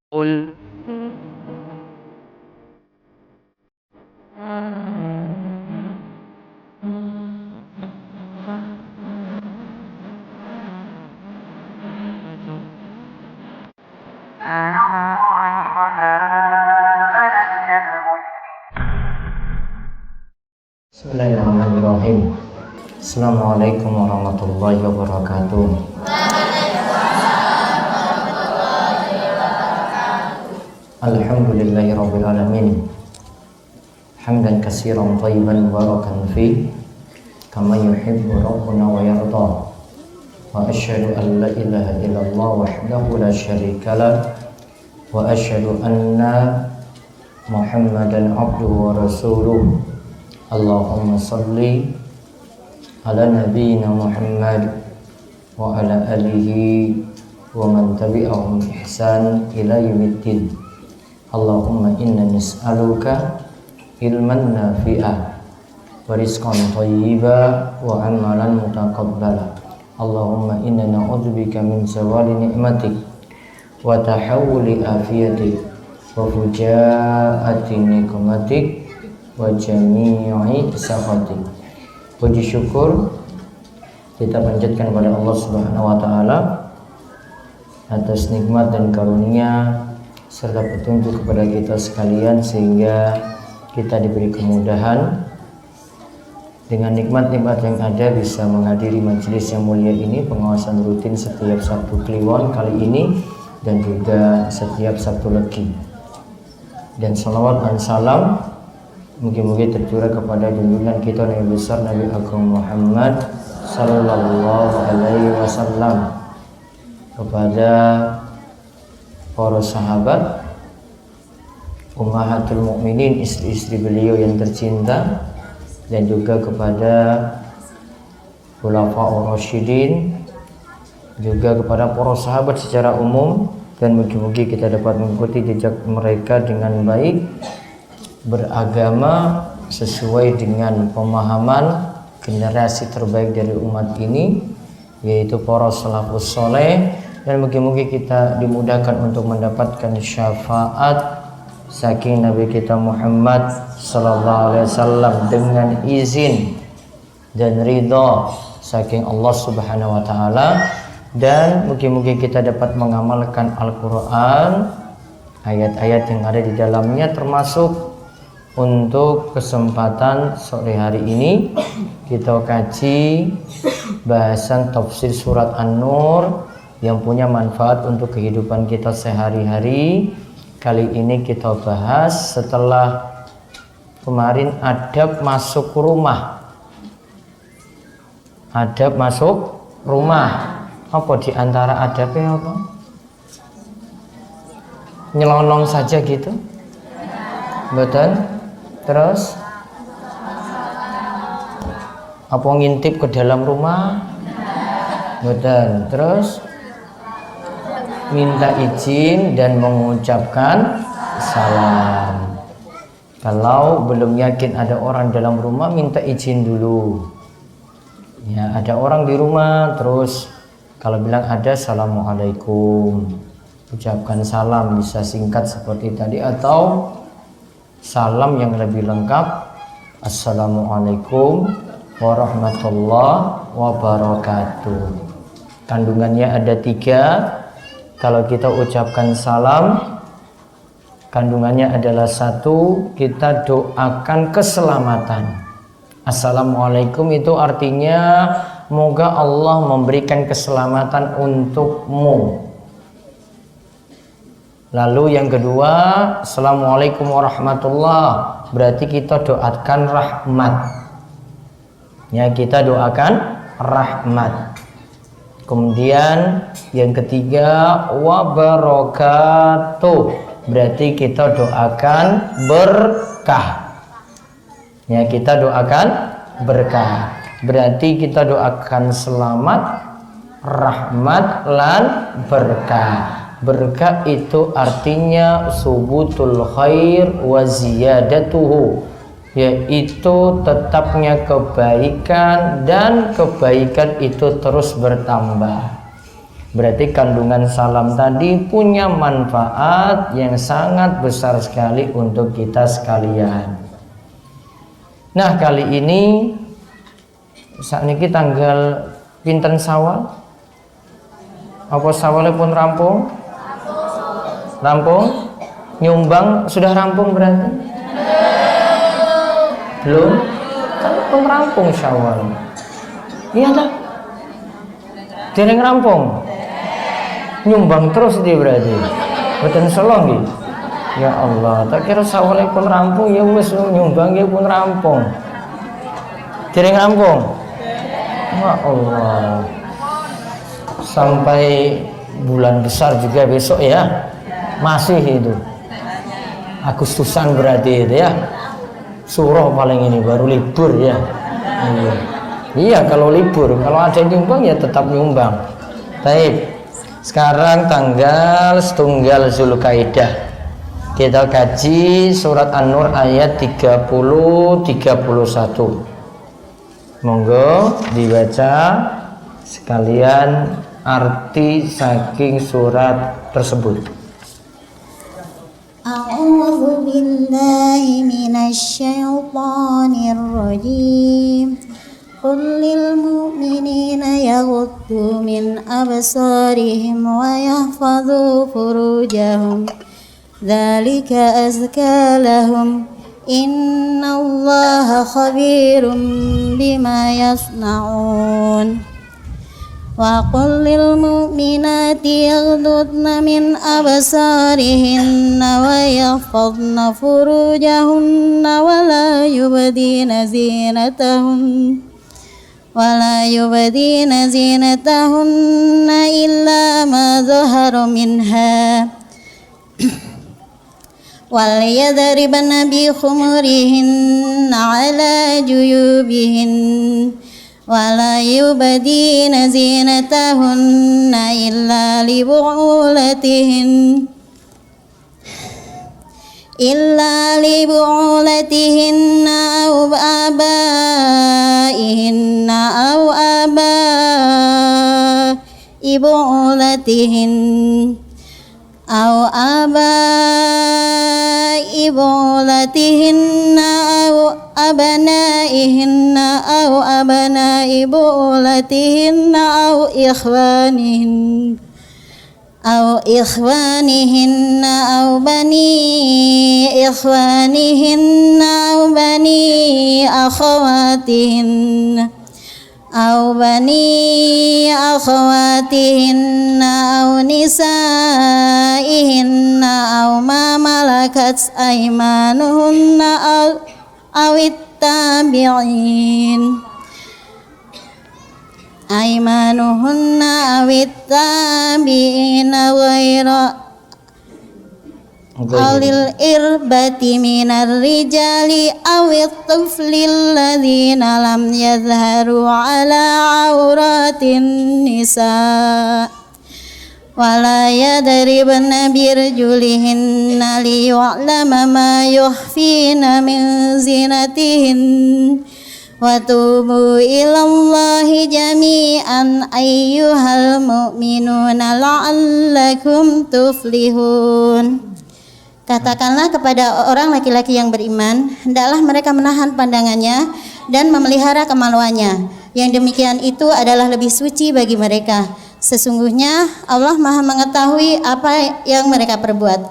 قل Bismillahirrahmanirrahim. Assalamualaikum warahmatullahi wabarakatuh. Alhamdulillahi rabbil alamin. Hamdan katsiran thayyiban mubarakan fi kama yuhibbu rabbuna wa yarda. Wa asyhadu an la ilaha illallah wahdahu la syarika lah wa asyhadu anna Muhammadan abduhu wa rasuluh. Allahumma salli ala nabiyyina Muhammad wa ala alihi wa man tabi'ahum bi ihsan ila yaumiddin. Allahumma inna nas'aluka ilman nafi'ah wa rizqan thayyiba wa amalan mutaqabbala. Allahumma inna na'udzubika min zawali ni'matik wa tahawuli afiyatik wa fujaati nikmatik wa jami'i sakhatik. Puji syukur kita panjatkan kepada Allah Subhanahu wa taala atas nikmat dan karunia serta petunjuk kepada kita sekalian sehingga kita diberi kemudahan dengan nikmat-nikmat yang ada bisa menghadiri majelis yang mulia ini, pengawasan rutin setiap Sabtu Kliwon kali ini dan juga setiap Sabtu Legi. Dan salawat dan salam mungkin-mungkin tercurah kepada junjungan kita Nabi besar Nabi Agung Muhammad sallallahu alaihi wasallam, kepada para sahabat, ummahatul mukminin, istri-istri beliau yang tercinta, dan juga kepada khulafaur rasyidin, juga kepada para sahabat secara umum, dan mungkin-mungkin kita dapat mengikuti jejak mereka dengan baik, beragama sesuai dengan pemahaman generasi terbaik dari umat ini, yaitu para salafus soleh. Dan mungkin-mungkin kita dimudahkan untuk mendapatkan syafaat saking Nabi kita Muhammad sallallahu alaihi wasallam dengan izin dan ridha saking Allah Subhanahu wa taala. Dan mungkin-mungkin kita dapat mengamalkan Al-Qur'an, ayat-ayat yang ada di dalamnya, termasuk untuk kesempatan sore hari ini kita kaji bahasan tafsir surat An-Nur yang punya manfaat untuk kehidupan kita sehari-hari. Kali ini kita bahas setelah kemarin adab masuk rumah. Adab masuk rumah. Apa di antara adabnya apa? Nyelonong saja gitu? Betul? Terus? Apa ngintip ke dalam rumah? Betul. Terus? Minta izin dan mengucapkan salam. Kalau belum yakin ada orang dalam rumah, minta izin dulu. Ya, ada orang di rumah, terus kalau bilang ada, assalamualaikum. Ucapkan salam, bisa singkat seperti tadi atau salam yang lebih lengkap, assalamualaikum warahmatullahi wabarakatuh. Kandungannya ada 3. Kalau kita ucapkan salam, kandungannya adalah 1, kita doakan keselamatan. Assalamualaikum itu artinya moga Allah memberikan keselamatan untukmu. Lalu yang kedua, assalamualaikum warahmatullah, berarti kita doakan rahmat. Ya, kita doakan rahmat. Kemudian yang ketiga, wabarakatuh, berarti kita doakan berkah. Ya, kita doakan berkah. Berarti kita doakan selamat, rahmat, dan berkah. Berkah itu artinya subutul khair wa ziyadatuhu, yaitu tetapnya kebaikan dan kebaikan itu terus bertambah. Berarti kandungan salam tadi punya manfaat yang sangat besar sekali untuk kita sekalian. Nah, kali ini saat ini tanggal pinten Syawal? Apa Syawalnya pun rampung? Rampung? Nyumbang sudah rampung berarti? Belum? Kan pun rampung Syawal. Iya tak? Dereng rampung? Nyumbang terus dia berarti. Boten selong nggih. Ya Allah, tak kira Syawal pun rampung ya wis nyumbang ya pun rampung. Dereng rampung? Ya Allah. Sampai bulan besar juga besok ya. Masih itu. Agustusan berarti itu ya. Surah paling ini baru libur ya. Iya kalau libur, kalau ada nyumbang ya tetap nyumbang. Baik. Sekarang tanggal setunggal Zulkaidah. Kita kaji surat An-Nur ayat 30-31. Monggo dibaca sekalian arti saking surat tersebut. A'udzu billahi minasy syaithanir rajim. Qul lil mu'minina yaghuddu min absarihim wa yahfadhu furujahum dzalika azka lahum innallaha khabirum bima yasnaun. Wa qul lil mu'minati yaghdudna min absarihinna wa yahfadna furujahunna wa la yubdina zinatahunna illa ma zahara minha wal yadribna bi khumurihinna ala juyubihinna wala yubdina zinatahunna illa li bu'ulatihinna aw abaihinna aw abai bu'ulatihinna aw abnaihinna aw abnai bu'ulatihinna aw ikhwanihinna aw bani ikhwanihinna aw bani akhawatihinna aw nisaihinna aw ma malakat aymanuhunna aw ittabi'in ghayra alil irbati minar rijali awit tuflil ladhina lam yadharu ala auratin nisa wala yadribna birjulihinna liyu'lama ma yukhfina min zinatihin wa tubu ilallahi jami'an ayyuhal mu'minuna la'allakum tuflihun. Katakanlah kepada orang laki-laki yang beriman, hendaklah mereka menahan pandangannya dan memelihara kemaluannya. Yang demikian itu adalah lebih suci bagi mereka. Sesungguhnya Allah Maha mengetahui apa yang mereka perbuat.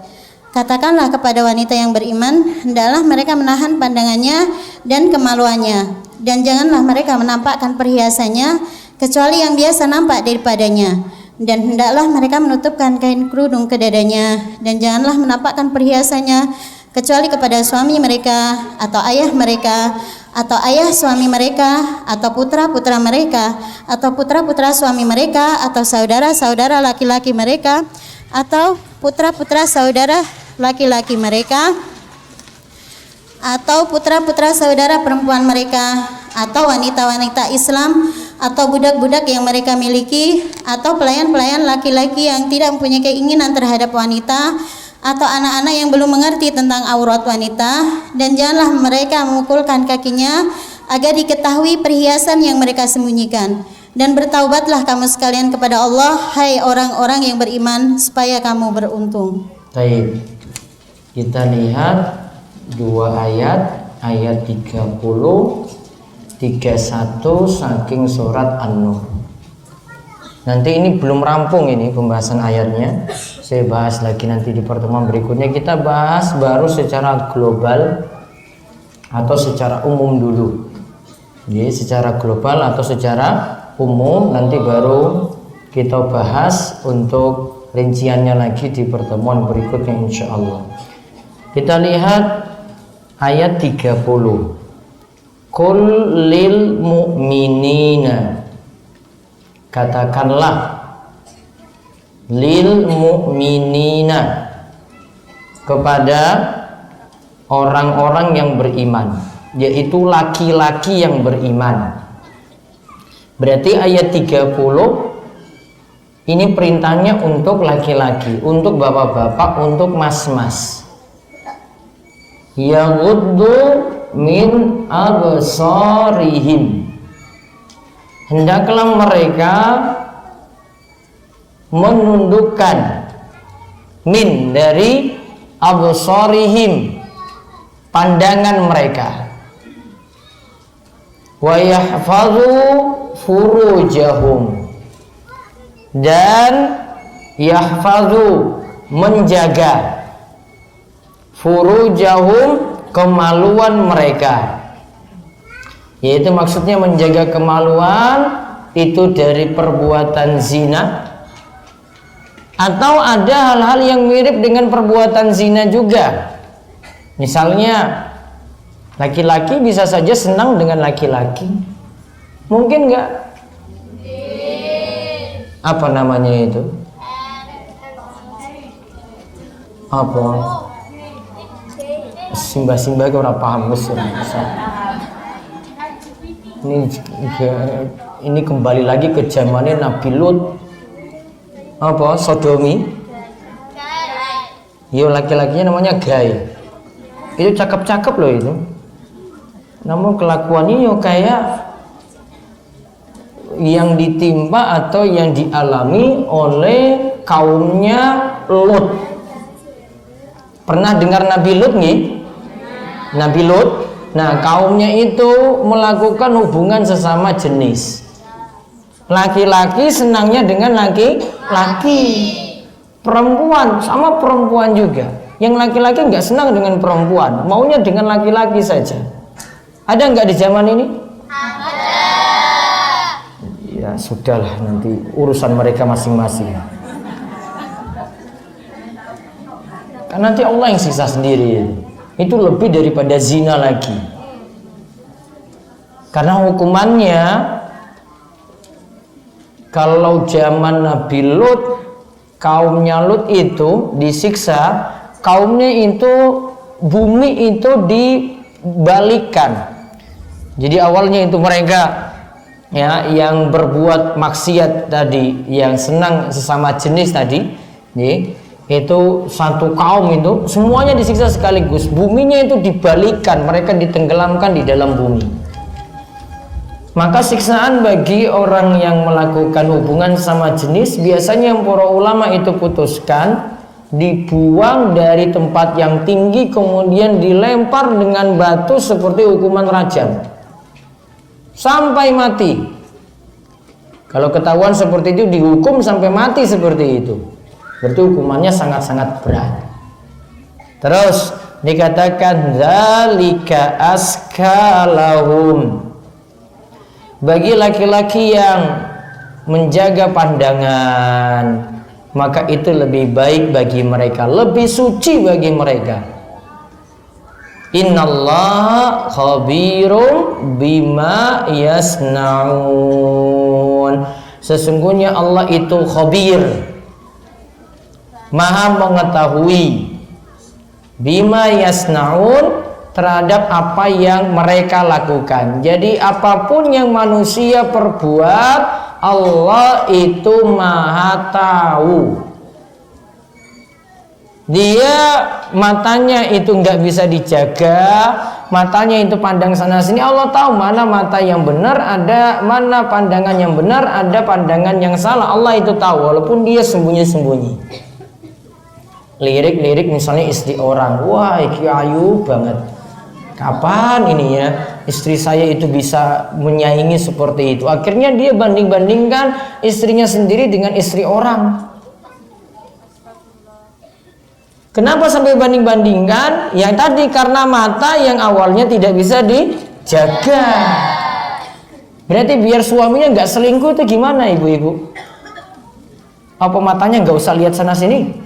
Katakanlah kepada wanita yang beriman, hendaklah mereka menahan pandangannya dan kemaluannya, dan janganlah mereka menampakkan perhiasannya kecuali yang biasa nampak daripadanya. Dan hendaklah mereka menutupkan kain kerudung ke dadanya, dan janganlah menampakkan perhiasannya kecuali kepada suami mereka atau ayah mereka atau ayah suami mereka atau putra-putra mereka atau putra-putra suami mereka atau saudara-saudara laki-laki mereka atau putra-putra saudara laki-laki mereka atau putra-putra saudara perempuan mereka atau wanita-wanita Islam atau budak-budak yang mereka miliki atau pelayan-pelayan laki-laki yang tidak mempunyai keinginan terhadap wanita atau anak-anak yang belum mengerti tentang aurat wanita, dan janganlah mereka memukulkan kakinya agar diketahui perhiasan yang mereka sembunyikan, Dan bertaubatlah kamu sekalian kepada Allah, hai orang-orang yang beriman, supaya kamu beruntung. Baik, kita lihat dua ayat, ayat 30, 31 saking surat An-Nur. Nanti ini belum rampung ini pembahasan ayatnya. Saya bahas lagi nanti di pertemuan berikutnya. Kita bahas baru secara global atau secara umum dulu. Jadi secara global atau secara umum, nanti baru kita bahas untuk rinciannya lagi di pertemuan berikutnya insya Allah. Kita lihat ayat 30. Qul lil mu'minina, katakanlah lil mu'minina, kepada orang-orang yang beriman, yaitu laki-laki yang beriman. Berarti ayat 30 ini perintahnya untuk laki-laki, untuk bapak-bapak, untuk mas-mas. Yaghuddu min absarihim, hendaklah mereka menundukkan, min dari absarihim, pandangan mereka, wa yahfazu furujahum, dan yahfazu menjaga, furujahum kemaluan mereka, yaitu maksudnya menjaga kemaluan itu dari perbuatan zina, atau ada hal-hal yang mirip dengan perbuatan zina juga. Misalnya laki-laki bisa saja senang dengan laki-laki, mungkin nggak? Apa namanya itu? Apa? Simbah-simbah ke orang paham ini kembali lagi ke zamannya Nabi Lut. Apa? Sodomi. Yo, laki-lakinya namanya gay. Itu cakep-cakep loh itu. Namun kelakuannya yo kayak yang ditimpa atau yang dialami oleh kaumnya Lut. Pernah dengar Nabi Lut nih? Nabi Lut. Nah, kaumnya itu melakukan hubungan sesama jenis. Laki-laki senangnya dengan laki-laki. Perempuan sama perempuan juga. Yang laki-laki nggak senang dengan perempuan, maunya dengan laki-laki saja. Ada nggak di zaman ini? Ada. Ya sudahlah, nanti urusan mereka masing-masing. Kan nanti Allah yang siksa sendiri. Itu lebih daripada zina lagi. Karena hukumannya, kalau zaman Nabi Lut, kaumnya Lut itu disiksa, kaumnya itu bumi itu dibalikkan. Jadi awalnya itu mereka ya yang berbuat maksiat tadi, yang senang sesama jenis tadi, itu satu kaum itu semuanya disiksa sekaligus. Buminya itu dibalikkan, mereka ditenggelamkan di dalam bumi. Maka siksaan bagi orang yang melakukan hubungan sama jenis, biasanya yang para ulama itu putuskan dibuang dari tempat yang tinggi, kemudian dilempar dengan batu seperti hukuman rajam sampai mati. Kalau ketahuan seperti itu, dihukum sampai mati seperti itu, berarti hukumannya sangat-sangat berat. Terus dikatakan zalika askalahum, bagi laki-laki yang menjaga pandangan, maka itu lebih baik bagi mereka, lebih suci bagi mereka. Innallaha khabirum bima yasnaun, sesungguhnya Allah itu khabir, maha mengetahui, bima yasnaun, terhadap apa yang mereka lakukan. Jadi apapun yang manusia perbuat, Allah itu maha tahu. Dia matanya itu nggak bisa dijaga, matanya itu pandang sana sini. Allah tahu mana mata yang benar, ada mana pandangan yang benar, ada pandangan yang salah. Allah itu tahu walaupun dia sembunyi-sembunyi. Lirik misalnya istri orang, wah iki ayu banget. Kapan ini ya istri saya itu bisa menyaingi seperti itu? Akhirnya dia banding-bandingkan istrinya sendiri dengan istri orang. Kenapa sampai banding-bandingkan? Yang tadi karena mata yang awalnya tidak bisa dijaga. Berarti biar suaminya nggak selingkuh itu gimana ibu-ibu? Apa matanya nggak usah lihat sana sini?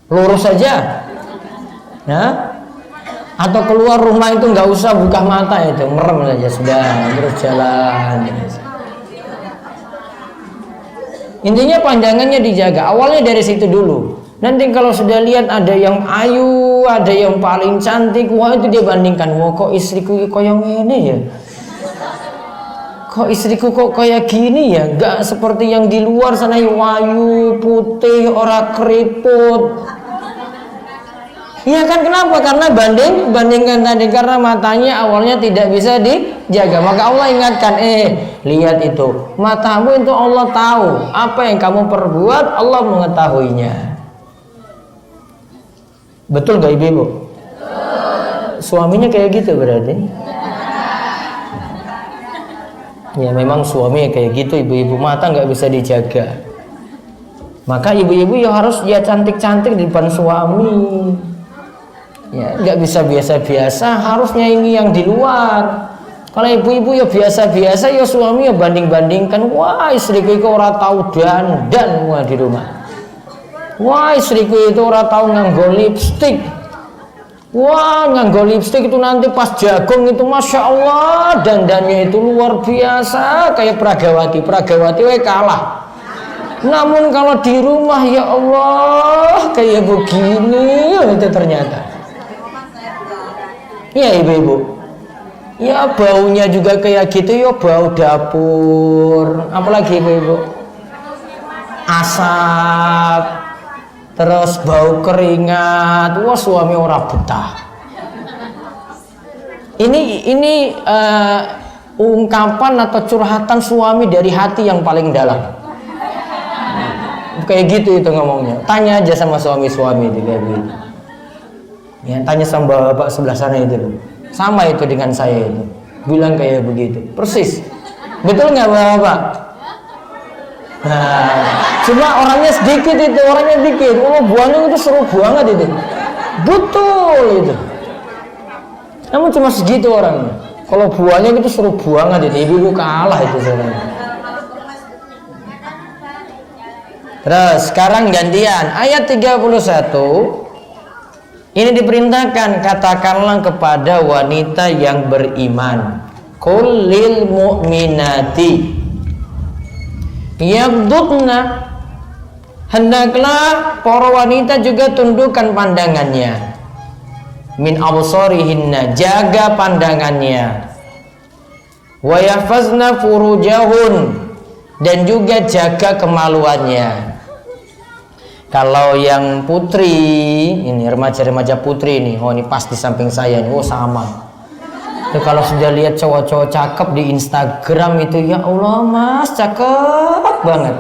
Lurus saja? Nah? Atau keluar rumah itu nggak usah buka mata itu, merem saja sudah terus jalan. Intinya pandangannya dijaga. Awalnya dari situ dulu. Nanti kalau sudah lihat ada yang ayu, ada yang paling cantik, wah itu dia bandingkan. Wah kok istriku kayak gini ya? Kok istriku kok kayak gini ya? Gak seperti yang di luar sana yang ayu, putih, ora keriput. Iya kan kenapa? Karena bandingkan tadi karena matanya awalnya tidak bisa dijaga. Maka Allah ingatkan, lihat itu. Matamu itu Allah tahu. Apa yang kamu perbuat Allah mengetahuinya. Betul gak ibu? Suaminya kayak gitu berarti? Ya memang suami kayak gitu ibu-ibu, mata nggak bisa dijaga. Maka ibu-ibu ya harus ya cantik-cantik di depan suami. Ya nggak bisa biasa-biasa, harus nyaingi yang di luar. Kalau ibu-ibu ya biasa-biasa, ya suami ya banding-bandingkan. Wah istriku itu ora tahu dandan wah di rumah. Wah istriku itu ora tahu nganggo lipstik. Wah nganggo lipstik itu nanti pas jagung itu masya Allah dandannya itu luar biasa kayak Pragawati we kalah. Namun kalau di rumah ya Allah kayak begini itu ternyata. Ya ibu-ibu. Ya baunya juga kayak gitu ya bau dapur. Apalagi ibu-ibu. Asap. Terus bau keringat, wah suami ora betah. Ini ungkapan atau curhatan suami dari hati yang paling dalam. Kayak gitu itu ngomongnya. Tanya aja sama suami-suami itu kayak gitu. Ya, tanya sama bapak sebelah sana itu loh. Sama itu dengan saya itu. Bilang kayak begitu. Persis. Betul nggak bapak? Nah, cuma orangnya sedikit itu, orangnya dikit. Oh, buahnya itu seru banget itu. Betul itu. Namun cuma segitu orangnya. Kalau buahnya itu seru banget itu, ibu kalah itu sebenarnya. Terus sekarang gantian ayat 31. Ini diperintahkan katakanlah kepada wanita yang beriman. Qul lil mu'minati yaghdudna, hendaklah para wanita juga tundukkan pandangannya. Min absarihinna, jaga pandangannya. Wa yahfazna furujahun, dan juga jaga kemaluannya. Kalau yang putri, ini remaja-remaja putri nih, oh ini pas di samping saya nih, oh sama. Itu kalau sudah lihat cowok-cowok cakep di Instagram itu, ya Allah mas cakep banget.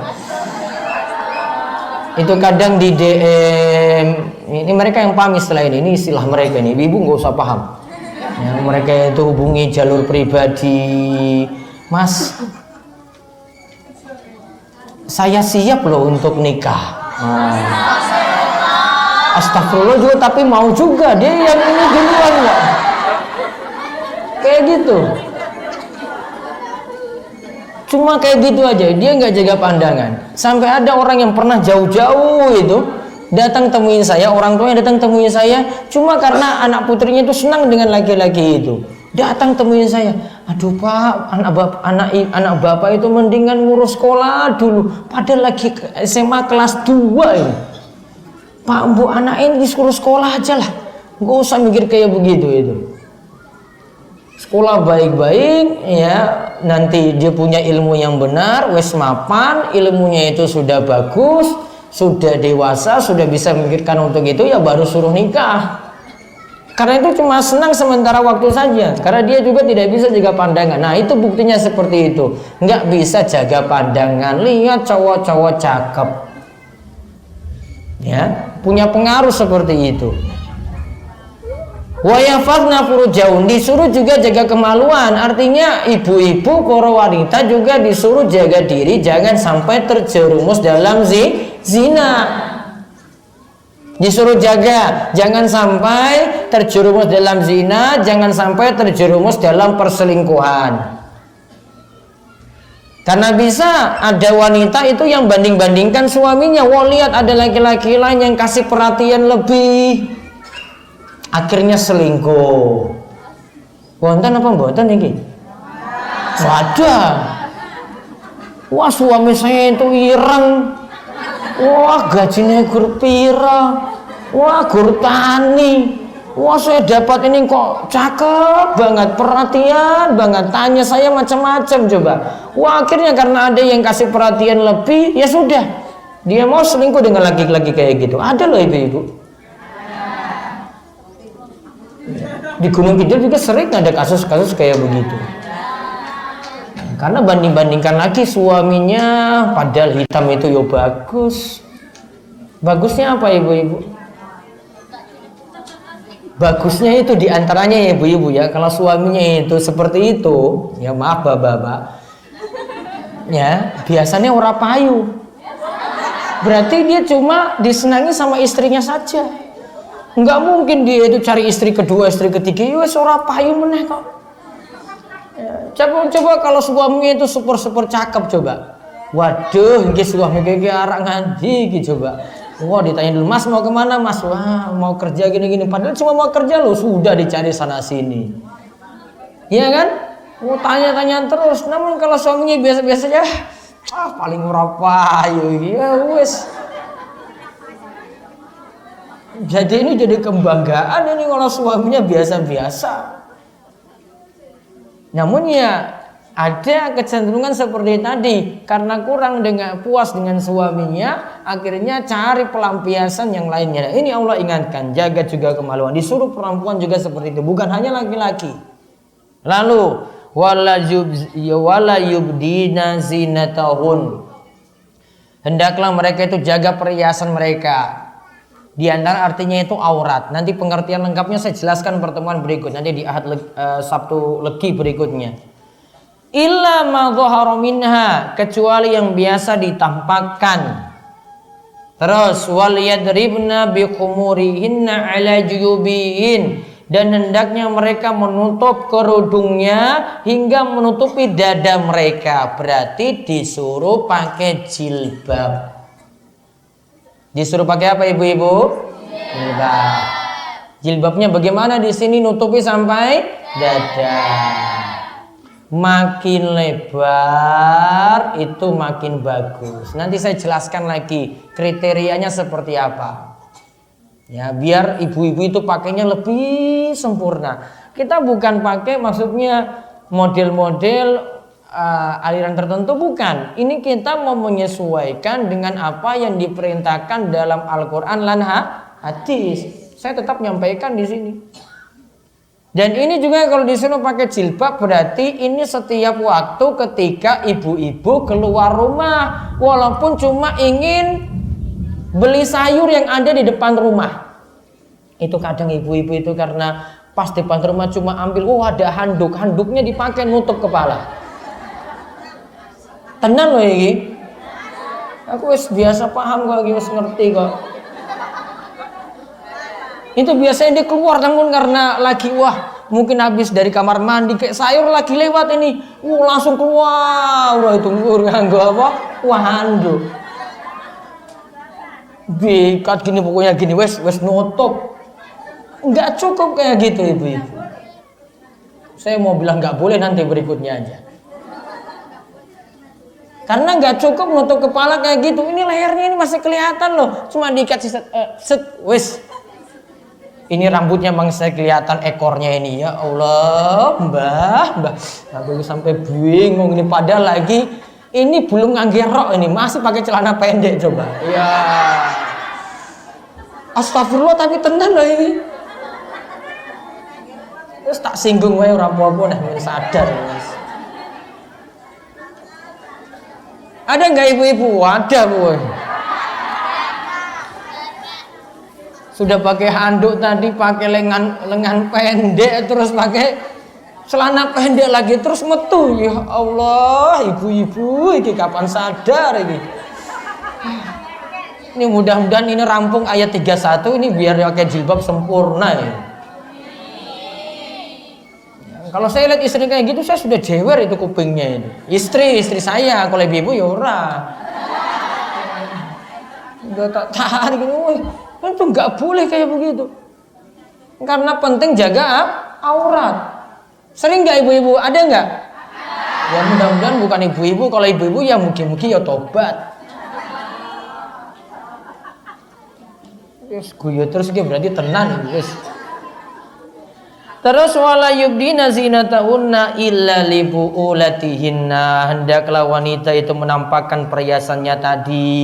Itu kadang di DM, ini mereka yang paham istilah ini istilah mereka ini, ibu nggak usah paham. Ya, mereka itu hubungi jalur pribadi, mas, saya siap loh untuk nikah. Astagfirullah juga tapi mau juga dia yang ini duluan nggak? Kayak gitu. Cuma kayak gitu aja, dia nggak jaga pandangan. Sampai ada orang yang pernah jauh-jauh itu datang temuin saya, orang tuanya datang temuin saya, cuma karena anak putrinya itu senang dengan laki-laki itu. Datang temuin saya, aduh pak, anak bapak itu mendingan ngurus sekolah dulu, padahal lagi SMA kelas 2 ini. Pak bu, anak ini disuruh sekolah aja lah, nggak usah mikir kayak begitu itu. Sekolah baik-baik ya, nanti dia punya ilmu yang benar, wes mapan, ilmunya itu sudah bagus, sudah dewasa, sudah bisa memikirkan untuk itu, ya baru suruh nikah. Karena itu cuma senang sementara waktu saja. Karena dia juga tidak bisa jaga pandangan. Nah itu buktinya seperti itu. Nggak bisa jaga pandangan. Lihat cowok-cowok cakep, ya, punya pengaruh seperti itu. Wa yafadna furujahun, disuruh juga jaga kemaluan. Artinya ibu-ibu, para wanita juga disuruh jaga diri, jangan sampai terjerumus dalam zina. Disuruh jaga, jangan sampai terjerumus dalam zina, jangan sampai terjerumus dalam perselingkuhan. Karena bisa ada wanita itu yang banding-bandingkan suaminya. Wah, lihat ada laki-laki lain yang kasih perhatian lebih, akhirnya selingkuh. Wonten apa mboten iki? Wadah. Wah, suami saya itu ireng. Wah, gajinya gur pira. Wah, gur tani. Wah, saya dapat ini kok cakep banget, perhatian banget, tanya saya macam-macam coba. Wah, akhirnya karena ada yang kasih perhatian lebih, ya sudah, dia mau selingkuh dengan laki-laki kayak gitu. Ada loh ibu-ibu. Di Gunung Kidul juga sering ada kasus-kasus kayak begitu. Karena banding-bandingkan lagi suaminya, padahal hitam itu yo bagus. Bagusnya apa ibu-ibu? Bagusnya itu diantaranya ya ibu-ibu ya, kalau suaminya itu seperti itu, ya maaf bapak-bapak, ya biasanya ora payu. Berarti dia cuma disenangi sama istrinya saja. Nggak mungkin dia itu cari istri kedua, istri ketiga, ya ora payu meneh kok. Coba kalau suaminya itu super cakep coba. Waduh, ini suami kayak arah nganti coba. Wah, ditanya dulu, Mas mau kemana Mas? Wah, mau kerja gini-gini. Padahal cuma mau kerja loh, sudah dicari sana sini. Iya kan? Mau tanya-tanya terus. Namun kalau suaminya biasa-biasa aja, paling ora payu. Ya wes. Jadi ini jadi kebanggaan ini kalau suaminya biasa-biasa. Namun ya ada kecenderungan seperti tadi, karena kurang puas dengan suaminya, akhirnya cari pelampiasan yang lainnya. Ini Allah ingatkan, jaga juga kemaluan. Disuruh perempuan juga seperti itu, bukan hanya laki-laki. Lalu wala yubdina zinatahun, hendaklah mereka itu jaga perhiasan mereka. Di antara artinya itu aurat. Nanti pengertian lengkapnya saya jelaskan pertemuan berikut, nanti di Sabtu Legi berikutnya. Illa ma dhahara minha, kecuali yang biasa ditampakkan. Terus wal yadribna bi khumurihinna ala juyubihin, dan hendaknya mereka menutup kerudungnya hingga menutupi dada mereka. Berarti disuruh pakai jilbab. Disuruh pakai apa ibu-ibu? Jilbab. Jilbabnya bagaimana di sini, nutupi sampai dada. Makin lebar itu makin bagus. Nanti saya jelaskan lagi kriterianya seperti apa. Ya, biar ibu-ibu itu pakainya lebih sempurna. Kita bukan pakai maksudnya model-model aliran tertentu, bukan. Ini kita mau menyesuaikan dengan apa yang diperintahkan dalam Al-Quran dan hadis. Saya tetap nyampaikan di sini. Dan ini juga kalau disuruh pakai jilbab, berarti ini setiap waktu ketika ibu-ibu keluar rumah, walaupun cuma ingin beli sayur yang ada di depan rumah. Itu kadang ibu-ibu itu karena pas depan rumah cuma ambil, ada handuknya dipakai nutup kepala. Tenan loh ini. Aku wis biasa paham kok, wis ngerti kok. Itu biasanya dia keluar, namun karena lagi mungkin habis dari kamar mandi kayak sayur lagi lewat ini, langsung keluar. Itu nganggo apa? Handuk. Dikat gini pokoknya gini, wes nutup. Enggak cukup kayak gitu ibu-ibu. Saya mau bilang nggak boleh nanti berikutnya aja. Karena nggak cukup nutup kepala kayak gitu. Ini lehernya ini masih kelihatan loh. Cuma diikat wes. Ini rambutnya masih kelihatan, ekornya ini, ya Allah, mbah. Aku sampai bingung ini, padahal lagi ini belum ngangge rok, ini masih pakai celana pendek coba. Ya. Astagfirullah, tapi tenan loh ini. Terus tak singgung wae ora apa-apa dah men sadar Mas. Ada enggak ibu-ibu? Ada, Bu. Sudah pakai handuk tadi, pakai lengan pendek, terus pakai celana pendek lagi, terus metu. Ya Allah, ibu-ibu ini kapan sadar ini? Ini mudah-mudahan ini rampung ayat 31 ini biar pakai jilbab sempurna ya. Kalau saya lihat istri kayak gitu, saya sudah jewer itu kupingnya itu. Istri saya, kalau ibu ya ora. Udah tak tarik gitu. Itu nggak boleh kayak begitu. Karena penting jaga aurat. Sering nggak ibu-ibu? Ada nggak? Ya mudah-mudahan bukan ibu-ibu. Kalau ibu-ibu ya mungkin ya tobat. Yes, guyu terus dia berarti tenan guys. Terus wala yubdina zinatahunna illa libuulatihinna, hendaklah wanita itu menampakkan perhiasannya tadi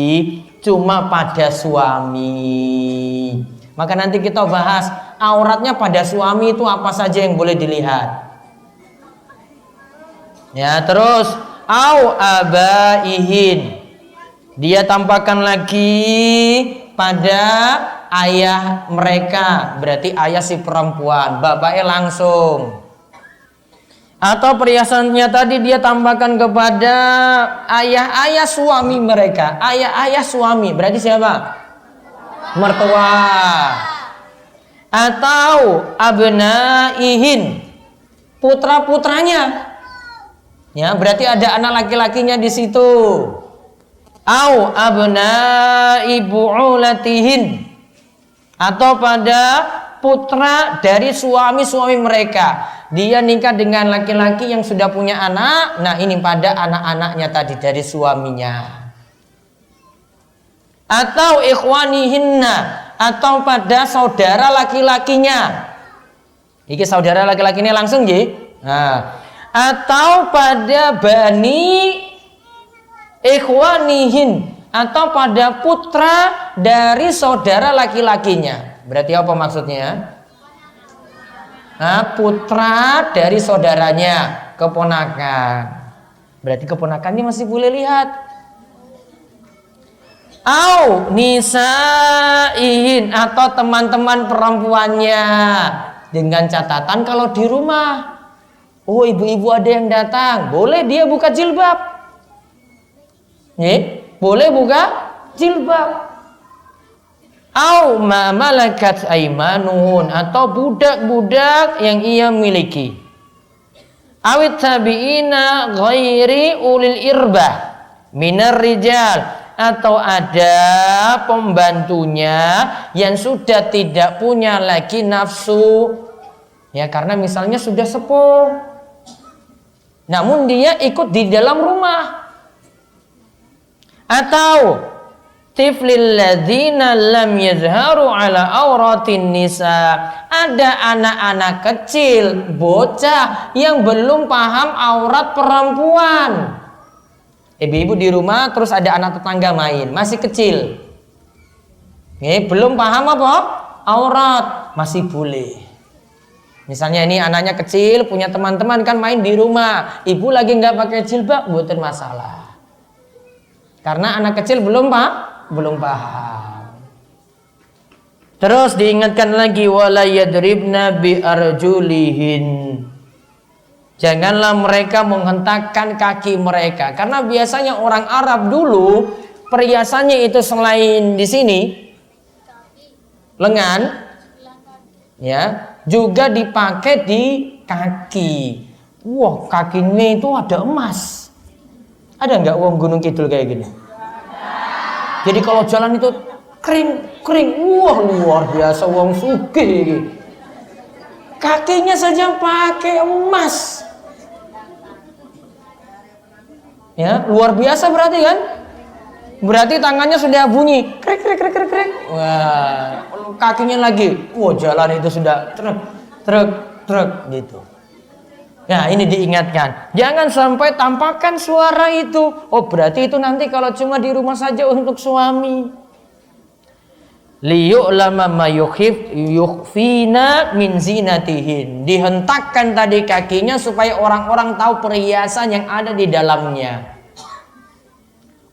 cuma pada suami. Maka nanti kita bahas auratnya pada suami itu apa saja yang boleh dilihat. Ya, terus au abaihin, dia tampakkan lagi pada ayah mereka, berarti ayah si perempuan, bapaknya langsung. Atau perhiasannya tadi dia tambahkan kepada ayah-ayah suami mereka. Ayah-ayah suami, berarti siapa? Mertua. Atau abnaihin, putra-putranya. Ya, berarti ada anak laki-lakinya di situ. Au abnai bu'ulatihin, atau pada putra dari suami-suami mereka. Dia nikah dengan laki-laki yang sudah punya anak. Nah, ini pada anak-anaknya tadi dari suaminya. Atau ikhwanihinna, atau pada saudara laki-lakinya. Iki saudara laki-lakinya langsung ya. Nah, atau pada bani ikhwanihin, atau pada putra dari saudara laki-lakinya. Berarti apa maksudnya? Nah, putra dari saudaranya, keponakan. Berarti keponakannya masih boleh lihat. Au nisaihin, atau teman-teman perempuannya, dengan catatan kalau di rumah, oh ibu-ibu ada yang datang, boleh dia buka jilbab. Boleh buka jilbab. Au ma malakat aimanuhun, atau budak-budak yang ia miliki. Awit tabiina ghairi ulil irbah minar rijal, atau ada pembantunya yang sudah tidak punya lagi nafsu. Ya, karena misalnya sudah sepuh, namun dia ikut di dalam rumah. Atau tiflil ladzina lam yazharu ala auratin nisa, ada anak-anak kecil, bocah yang belum paham aurat perempuan. Ibu-ibu di rumah, terus ada anak tetangga main, masih kecil. Belum paham apa? Aurat, masih boleh. Misalnya ini anaknya kecil, punya teman-teman kan main di rumah, ibu lagi nggak pakai jilbab, bukan masalah. Karena anak kecil belum paham. Terus diingatkan lagi, wala yadribna bi arjulihin, janganlah mereka menghentakkan kaki mereka. Karena biasanya orang Arab dulu perhiasannya itu selain di sini lengan, ya, juga dipakai di kaki. Wah, kakinya itu ada emas. Ada nggak uang Gunung Kidul kayak gini? Jadi kalau jalan itu kering, wah luar biasa uang sugih. Kakinya saja pakai emas. Ya, luar biasa berarti kan? Berarti tangannya sudah bunyi krek. Wah, kakinya lagi. Wah, jalan itu sudah truk gitu. Nah, ini diingatkan, jangan sampai tampakkan suara itu. Oh, berarti itu nanti kalau cuma di rumah saja untuk suami. liyu'lama ma yukhfina min zinatihin. Dihentakkan tadi kakinya supaya orang-orang tahu perhiasan yang ada di dalamnya.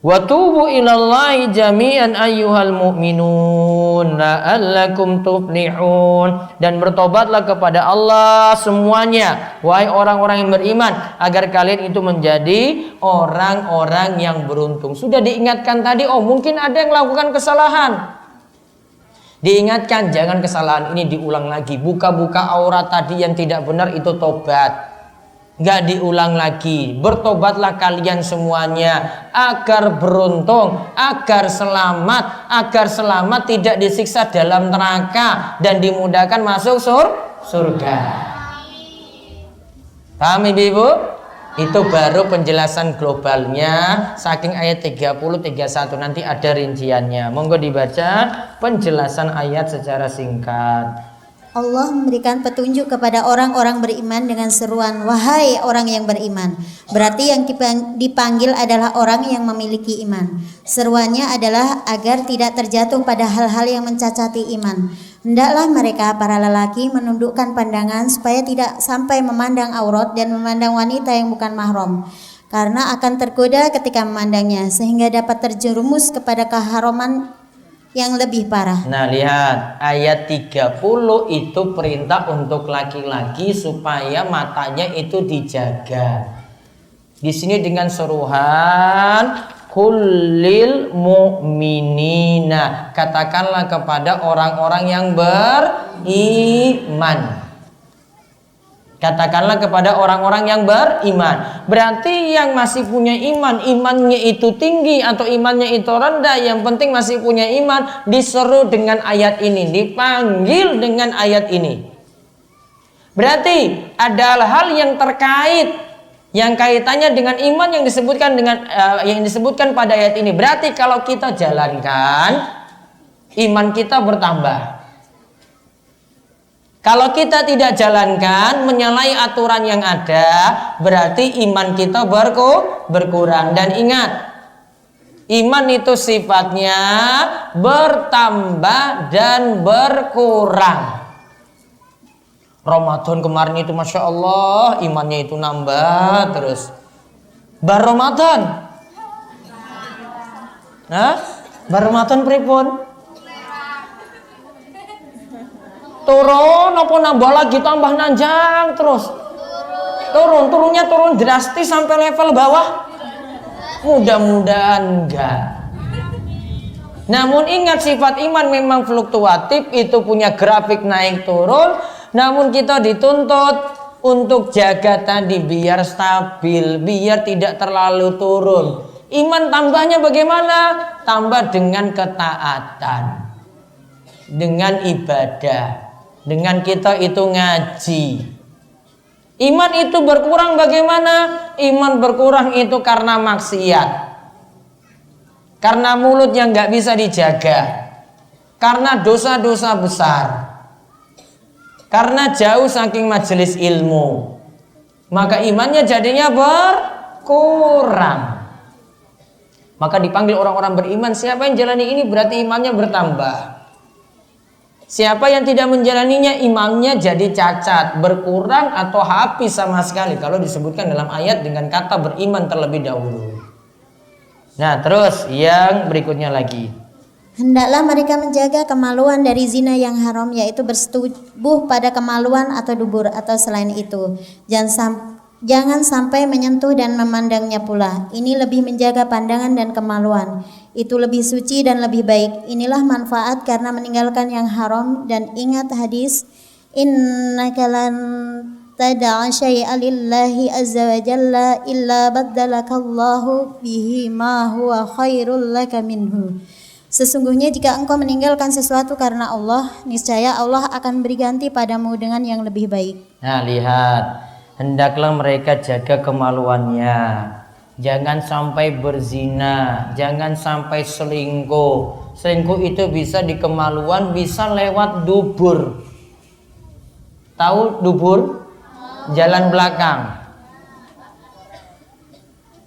Wa tubu ilallahi jami'an ayyuhal mu'minun la'allakum tuflihun. Dan bertobatlah kepada Allah semuanya, wahai orang-orang yang beriman, agar kalian itu menjadi orang-orang yang beruntung. Sudah diingatkan tadi, mungkin ada yang melakukan kesalahan. Diingatkan, jangan kesalahan ini diulang lagi. Buka-buka aurat tadi yang tidak benar itu tobat. Gak diulang lagi. Bertobatlah kalian semuanya agar beruntung, agar selamat tidak disiksa dalam neraka dan dimudahkan masuk surga. Paham Ibu? Itu baru penjelasan globalnya saking ayat 30-31, nanti ada rinciannya. Monggo dibaca penjelasan ayat secara singkat. Allah memberikan petunjuk kepada orang-orang beriman dengan seruan, wahai orang yang beriman. Berarti yang dipanggil adalah orang yang memiliki iman. Seruannya adalah agar tidak terjatuh pada hal-hal yang mencacati iman. Hendaklah mereka para lelaki menundukkan pandangan supaya tidak sampai memandang aurat dan memandang wanita yang bukan mahram, karena akan tergoda ketika memandangnya sehingga dapat terjerumus kepada keharaman yang lebih parah. Nah, lihat ayat 30 itu perintah untuk laki-laki supaya matanya itu dijaga. Di sini dengan seruhan kullil mu'minina, katakanlah kepada orang-orang yang beriman. Katakanlah kepada orang-orang yang beriman. Berarti yang masih punya iman, imannya itu tinggi atau imannya itu rendah, yang penting masih punya iman, diseru dengan ayat ini, dipanggil dengan ayat ini. Berarti ada hal yang terkait, yang kaitannya dengan iman yang disebutkan pada ayat ini. Berarti kalau kita jalankan, iman kita bertambah. Kalau kita tidak jalankan, menyalahi aturan yang ada, berarti iman kita berkurang. Dan ingat, iman itu sifatnya bertambah dan berkurang. Ramadan kemarin itu Masya Allah, imannya itu nambah terus. Bar Ramadan, bar Ramadan pripun? Turun apa nambah lagi, tambah nanjang terus. Turunnya drastis sampai level bawah. Mudah-mudahan enggak. Namun ingat, sifat iman memang fluktuatif, itu punya grafik naik turun. Namun kita dituntut untuk jaga tadi biar stabil, biar tidak terlalu turun. Iman tambahnya bagaimana? Tambah dengan ketaatan, dengan ibadah, dengan kita itu ngaji. Iman itu berkurang bagaimana? Iman berkurang itu karena maksiat, karena mulut yang nggak bisa dijaga, karena dosa-dosa besar, karena jauh saking majelis ilmu, maka imannya jadinya berkurang. Maka dipanggil orang-orang beriman. Siapa yang jalani ini berarti imannya bertambah. Siapa yang tidak menjalaninya, imannya jadi cacat, berkurang atau habis sama sekali. Kalau disebutkan dalam ayat dengan kata beriman terlebih dahulu. Nah, terus yang berikutnya lagi. Hendaklah mereka menjaga kemaluan dari zina yang haram, yaitu bersetubuh pada kemaluan atau dubur atau selain itu. Jangan sampai menyentuh dan memandangnya pula. Ini lebih menjaga pandangan dan kemaluan. Itu lebih suci dan lebih baik. Inilah manfaat karena meninggalkan yang haram. Dan ingat hadis, innaka lan tad'a syai'a lillahi azza wa jalla illa baddalakallahu bihi ma huwa khairul laka minhu. Sesungguhnya jika engkau meninggalkan sesuatu karena Allah, niscaya Allah akan beri ganti padamu dengan yang lebih baik. Nah, lihat, hendaklah mereka jaga kemaluannya. Jangan sampai berzina, jangan sampai selingkuh. Selingkuh itu bisa di kemaluan, bisa lewat dubur. Tahu dubur? Jalan belakang.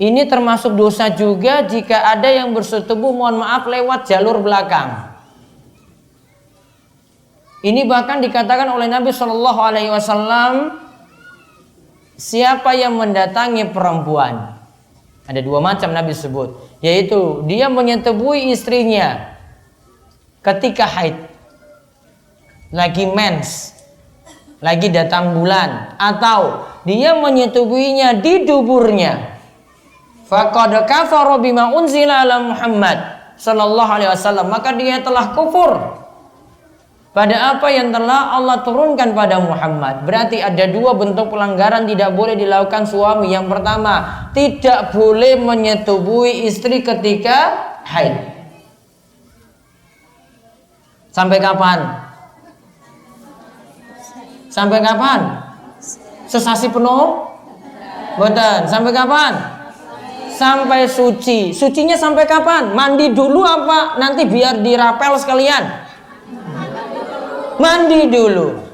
Ini termasuk dosa juga jika ada yang bersetubuh, mohon maaf, lewat jalur belakang. Ini bahkan dikatakan oleh Nabi Shallallahu Alaihi Wasallam, siapa yang mendatangi perempuan, ada dua macam Nabi sebut, yaitu dia menyetubuhi istrinya ketika haid, lagi mens, lagi datang bulan, atau dia menyetubuhinya di duburnya, faqad kafara bima unzila ala Muhammad sallallahu alaihi wasallam, maka dia telah kufur pada apa yang telah Allah turunkan pada Muhammad. Berarti ada dua bentuk pelanggaran tidak boleh dilakukan suami. Yang pertama, tidak boleh menyetubuhi istri ketika haid. Sampai kapan? Sampai kapan? Sesasi penuh? Boten. Sampai kapan? Sampai suci. Sucinya sampai kapan? Mandi dulu apa nanti biar dirapel sekalian? Mandi dulu.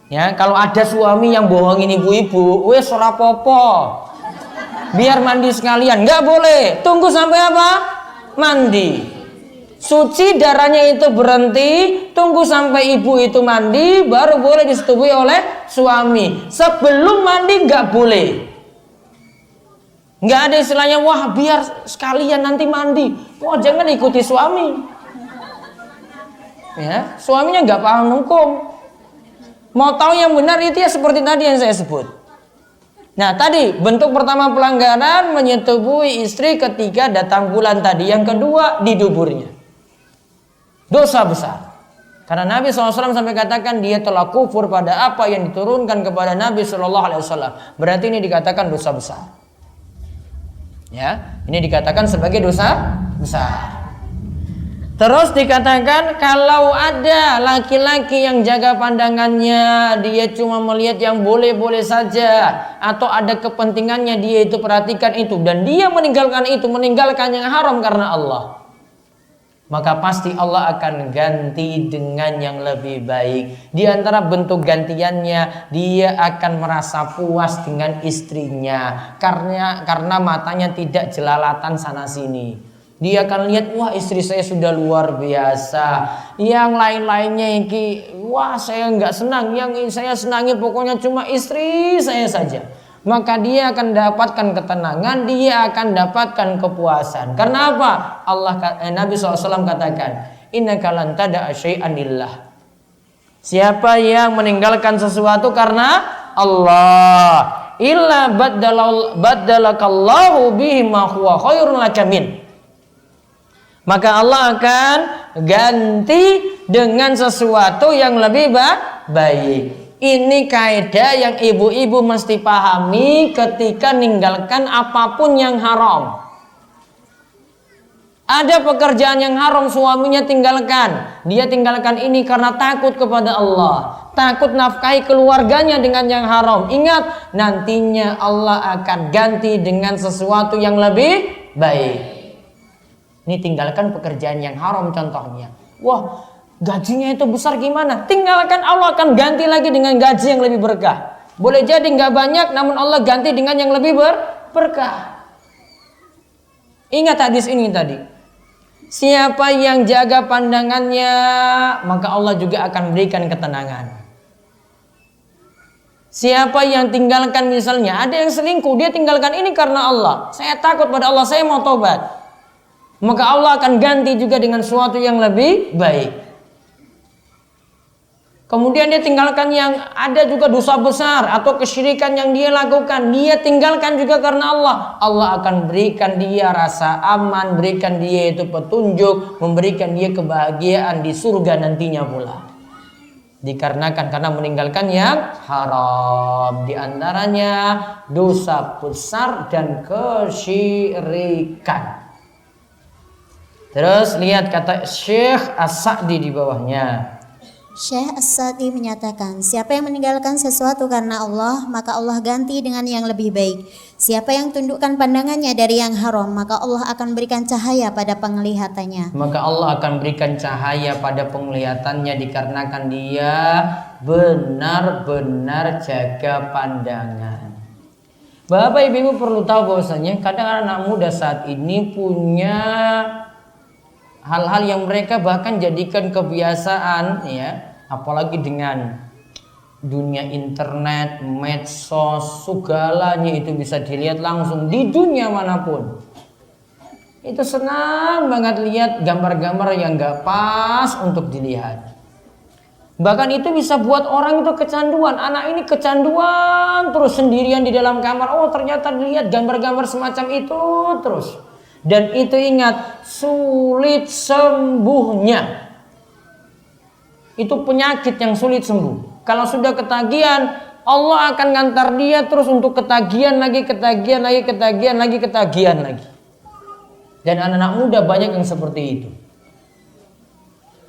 Ya, kalau ada suami yang bohongin ibu-ibu, wes ora popo, biar mandi sekalian. Nggak boleh. Tunggu sampai apa? Mandi. Suci, darahnya itu berhenti. Tunggu sampai ibu itu mandi, baru boleh disetubui oleh suami. Sebelum mandi nggak boleh. Nggak ada istilahnya, wah biar sekalian nanti mandi. Wah, jangan ikuti suami. Ya, suaminya nggak paham hukum. Mau tahu yang benar itu ya seperti tadi yang saya sebut. Nah, tadi bentuk pertama pelanggaran menyetubuhi istri ketika datang bulan tadi. Yang kedua di duburnya. Dosa besar. Karena Nabi SAW sampai katakan dia telah kufur pada apa yang diturunkan kepada Nabi SAW. Berarti ini dikatakan dosa besar. Ya, ini dikatakan sebagai dosa besar. Terus dikatakan kalau ada laki-laki yang jaga pandangannya, dia cuma melihat yang boleh-boleh saja, atau ada kepentingannya dia itu perhatikan itu, dan dia meninggalkan itu, meninggalkan yang haram karena Allah, maka pasti Allah akan ganti dengan yang lebih baik. Di antara bentuk gantiannya, dia akan merasa puas dengan istrinya karena matanya tidak jelalatan sana sini. Dia akan lihat, wah istri saya sudah luar biasa. Yang lain-lainnya ini, wah saya nggak senang. Yang saya senangi pokoknya cuma istri saya saja. Maka dia akan dapatkan ketenangan, dia akan dapatkan kepuasan. Karena apa? Nabi SAW katakan, innaka lan tada'a syai'an lillah. Siapa yang meninggalkan sesuatu karena Allah, illa baddalakallahu bihi ma huwa khairun laka min. Maka Allah akan ganti dengan sesuatu yang lebih baik. Ini kaidah yang ibu-ibu mesti pahami ketika meninggalkan apapun yang haram. Ada pekerjaan yang haram suaminya tinggalkan. Dia tinggalkan ini karena takut kepada Allah. Takut nafkahi keluarganya dengan yang haram. Ingat, nantinya Allah akan ganti dengan sesuatu yang lebih baik. Ini tinggalkan pekerjaan yang haram contohnya. Wah, gajinya itu besar gimana? Tinggalkan, Allah akan ganti lagi dengan gaji yang lebih berkah. Boleh jadi nggak banyak, namun Allah ganti dengan yang lebih berkah. Ingat hadis ini tadi. Siapa yang jaga pandangannya, maka Allah juga akan berikan ketenangan. Siapa yang tinggalkan, misalnya ada yang selingkuh, dia tinggalkan ini karena Allah. Saya takut pada Allah, saya mau tobat. Maka Allah akan ganti juga dengan sesuatu yang lebih baik. Kemudian dia tinggalkan yang ada juga dosa besar atau kesyirikan yang dia lakukan, dia tinggalkan juga karena Allah. Allah akan berikan dia rasa aman, berikan dia itu petunjuk, memberikan dia kebahagiaan di surga nantinya pula. Dikarenakan karena meninggalkan yang haram, di antaranya dosa besar dan kesyirikan. Terus lihat kata Syekh As-Sa'di di bawahnya. Syekh As-Sa'di menyatakan, siapa yang meninggalkan sesuatu karena Allah, maka Allah ganti dengan yang lebih baik. Siapa yang tundukkan pandangannya dari yang haram, maka Allah akan berikan cahaya pada penglihatannya. Maka Allah akan berikan cahaya pada penglihatannya dikarenakan dia benar-benar jaga pandangan. Bapak Ibu perlu tahu bahwasanya kadang anak muda saat ini punya hal-hal yang mereka bahkan jadikan kebiasaan, ya, apalagi dengan dunia internet, medsos, segalanya itu bisa dilihat langsung di dunia manapun. Itu senang banget lihat gambar-gambar yang gak pas untuk dilihat. Bahkan itu bisa buat orang itu kecanduan. Anak ini kecanduan terus sendirian di dalam kamar. Oh ternyata dilihat gambar-gambar semacam itu terus. Dan itu ingat, sulit sembuhnya. Itu penyakit yang sulit sembuh. Kalau sudah ketagihan, Allah akan ngantar dia terus untuk ketagihan lagi. Dan anak-anak muda banyak yang seperti itu.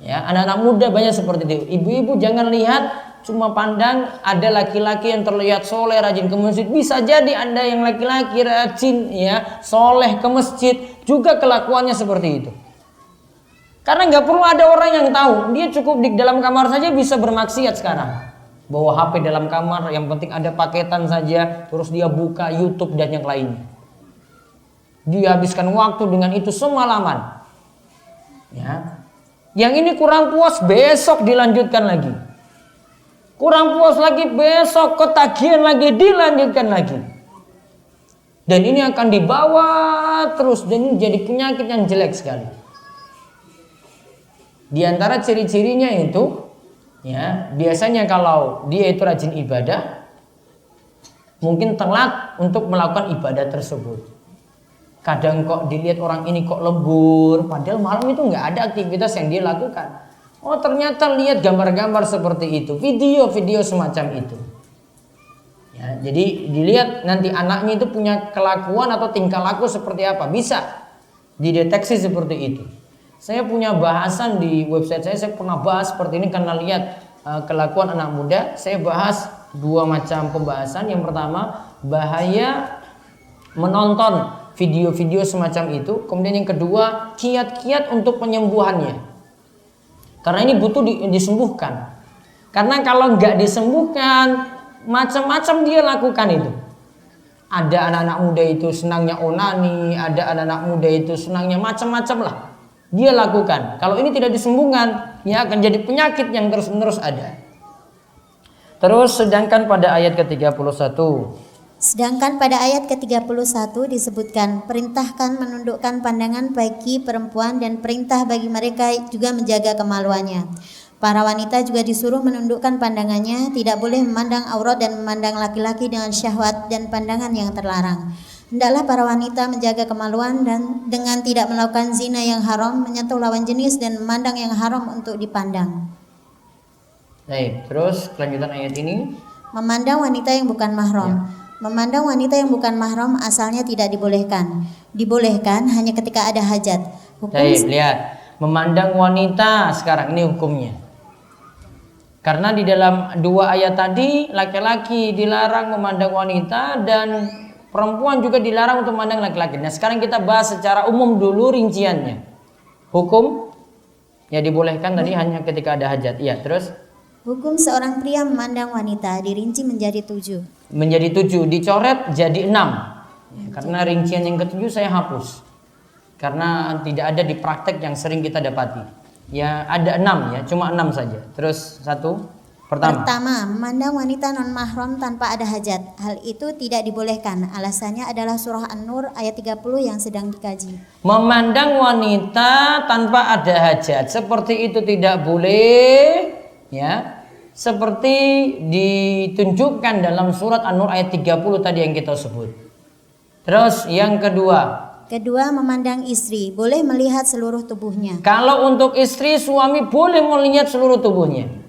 Ya, anak-anak muda banyak seperti itu. Ibu-ibu jangan lihat cuma pandang ada laki-laki yang terlihat soleh rajin ke masjid. Bisa jadi Anda yang laki-laki rajin ya soleh ke masjid juga kelakuannya seperti itu. Karena nggak perlu ada orang yang tahu, dia cukup di dalam kamar saja bisa bermaksiat sekarang. Bawa HP dalam kamar, yang penting ada paketan saja, terus dia buka YouTube dan yang lainnya. Dia habiskan waktu dengan itu semalaman. Ya. Yang ini kurang puas, besok dilanjutkan lagi. Kurang puas lagi, besok ketagihan lagi, dilanjutkan lagi. Dan ini akan dibawa terus, dan ini jadi penyakit yang jelek sekali. Di antara ciri-cirinya itu, ya biasanya kalau dia itu rajin ibadah, mungkin telat untuk melakukan ibadah tersebut. Kadang kok dilihat orang ini kok lembur, padahal malam itu nggak ada aktivitas yang dia lakukan. Oh ternyata lihat gambar-gambar seperti itu, video-video semacam itu. Ya, jadi dilihat nanti anaknya itu punya kelakuan atau tingkah laku seperti apa, bisa dideteksi seperti itu. Saya punya bahasan di website saya pernah bahas seperti ini karena lihat kelakuan anak muda. Saya bahas dua macam pembahasan. Yang pertama, bahaya menonton video-video semacam itu. Kemudian yang kedua, kiat-kiat untuk penyembuhannya. Karena ini butuh disembuhkan. Karena kalau nggak disembuhkan, macam-macam dia lakukan itu. Ada anak-anak muda itu senangnya onani, ada anak-anak muda itu senangnya macam-macam lah. Dia lakukan. Kalau ini tidak disembuhkan, ya akan jadi penyakit yang terus-menerus ada. Terus sedangkan pada ayat ke-31. Sedangkan pada ayat ke-31 disebutkan, perintahkan menundukkan pandangan bagi perempuan dan perintah bagi mereka juga menjaga kemaluannya. Para wanita juga disuruh menundukkan pandangannya, tidak boleh memandang aurat dan memandang laki-laki dengan syahwat dan pandangan yang terlarang. Hendaklah para wanita menjaga kemaluan dan dengan tidak melakukan zina yang haram, menyentuh lawan jenis dan memandang yang haram untuk dipandang. Baik, terus kelanjutan ayat ini. Memandang wanita yang bukan mahram. Memandang wanita yang bukan mahram asalnya tidak dibolehkan. Dibolehkan hanya ketika ada hajat. Baik, lihat. Memandang wanita sekarang ini hukumnya. Karena di dalam dua ayat tadi laki-laki dilarang memandang wanita dan perempuan juga dilarang untuk memandang laki-laki. Nah sekarang kita bahas secara umum dulu rinciannya. Hukum ya dibolehkan tadi hanya ketika ada hajat. Iya terus. Hukum seorang pria memandang wanita dirinci menjadi 7. Menjadi 7, dicoret jadi 6. Ya, karena rincian yang ke-7 saya hapus. Karena tidak ada di praktek yang sering kita dapati. Ya ada 6 ya, cuma 6 saja. Terus satu. Pertama, memandang wanita non mahram tanpa ada hajat. Hal itu tidak dibolehkan. Alasannya adalah surah An-Nur ayat 30 yang sedang dikaji. Memandang wanita tanpa ada hajat, seperti itu tidak boleh, ya. Seperti ditunjukkan dalam surat An-Nur ayat 30 tadi yang kita sebut. Terus yang kedua. Kedua, memandang istri, boleh melihat seluruh tubuhnya. Kalau untuk istri, suami boleh melihat seluruh tubuhnya.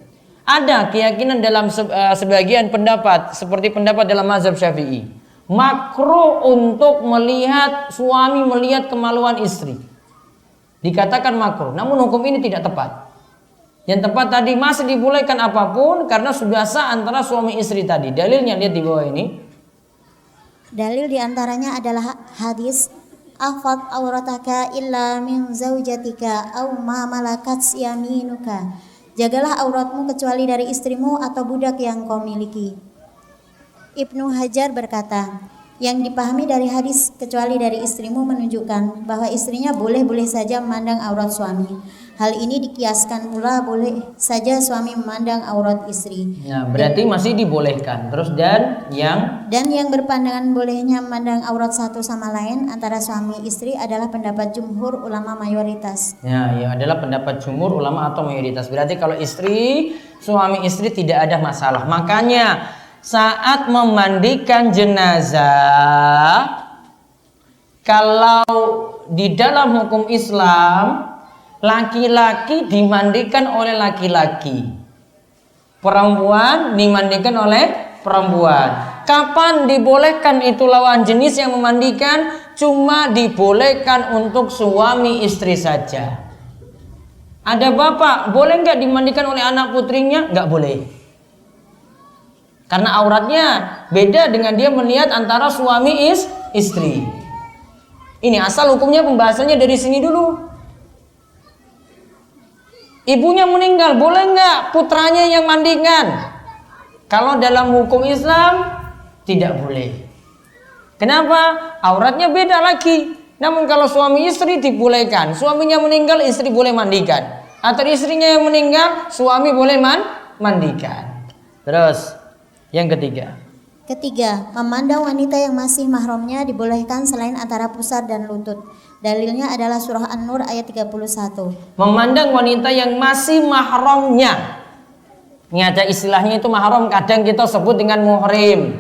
Ada keyakinan dalam sebagian pendapat seperti pendapat dalam mazhab Syafi'i, makruh untuk melihat suami melihat kemaluan istri. Dikatakan makruh, namun hukum ini tidak tepat. Yang tepat tadi masih dibolehkan apapun karena sudah sah antara suami istri tadi. Dalilnya lihat di bawah ini. Dalil diantaranya adalah hadis afad aurataka illa min zaujatika au ma malakat yaminuka. Jagalah auratmu kecuali dari istrimu atau budak yang kau miliki. Ibnu Hajar berkata, yang dipahami dari hadis kecuali dari istrimu menunjukkan bahwa istrinya boleh-boleh saja memandang aurat suami. Hal ini dikiaskan pula boleh saja suami memandang aurat istri. Nah, berarti masih dibolehkan. Terus dan yang berpandangan bolehnya memandang aurat satu sama lain antara suami istri adalah pendapat jumhur ulama mayoritas. ya, yang adalah pendapat jumhur ulama atau mayoritas. Berarti kalau suami istri tidak ada masalah. Makanya saat memandikan jenazah, kalau di dalam hukum Islam, laki-laki dimandikan oleh laki-laki, perempuan dimandikan oleh perempuan. Kapan dibolehkan itu lawan jenis yang memandikan? Cuma dibolehkan untuk suami istri saja. Ada bapak, boleh nggak dimandikan oleh anak putrinya? Nggak boleh. Karena auratnya beda dengan dia melihat antara suami istri. Ini asal hukumnya pembahasannya dari sini dulu. Ibunya meninggal, boleh nggak putranya yang mandikan? Kalau dalam hukum Islam tidak boleh. Kenapa? Auratnya beda lagi. Namun kalau suami istri dibolehkan. Suaminya meninggal, istri boleh mandikan. Atau istrinya yang meninggal, suami boleh mandikan. Terus yang ketiga, memandang wanita yang masih mahramnya dibolehkan selain antara pusar dan lutut. Dalilnya adalah surah An-Nur ayat 31. Memandang wanita yang masih mahramnya. Ini ada istilahnya itu mahram, kadang kita sebut dengan muhrim.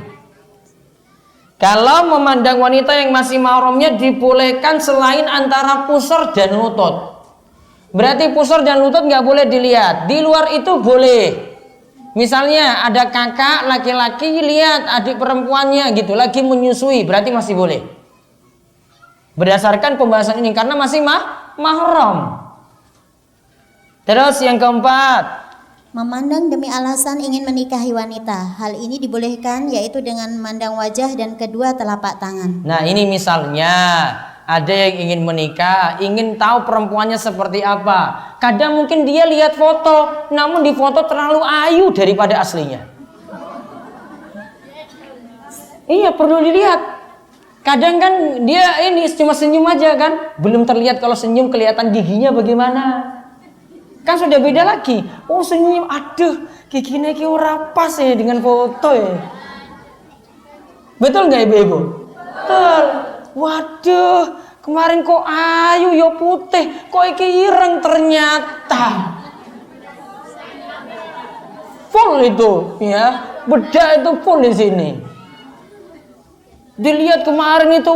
Kalau memandang wanita yang masih mahramnya dibolehkan selain antara pusar dan lutut. Berarti pusar dan lutut nggak boleh dilihat. Di luar itu boleh. Misalnya ada kakak laki-laki lihat adik perempuannya gitu lagi menyusui, berarti masih boleh. Berdasarkan pembahasan ini karena masih mahram. Terus yang keempat, memandang demi alasan ingin menikahi wanita. Hal ini dibolehkan yaitu dengan memandang wajah dan kedua telapak tangan. Nah, ini misalnya ada yang ingin menikah, ingin tahu perempuannya seperti apa. Kadang mungkin dia lihat foto, namun di foto terlalu ayu daripada aslinya. Iya, perlu dilihat. Kadang kan dia ini cuma senyum aja kan, belum terlihat kalau senyum kelihatan giginya bagaimana. Kan sudah beda lagi. Oh, senyum, aduh, giginya ki ora pas ya dengan foto ya. Betul nggak ibu-ibu? Betul. Waduh, kemarin kok ayu ya putih, kok iki ireng ternyata. Full itu, ya. Bedak itu full di sini. Dilihat kemarin itu,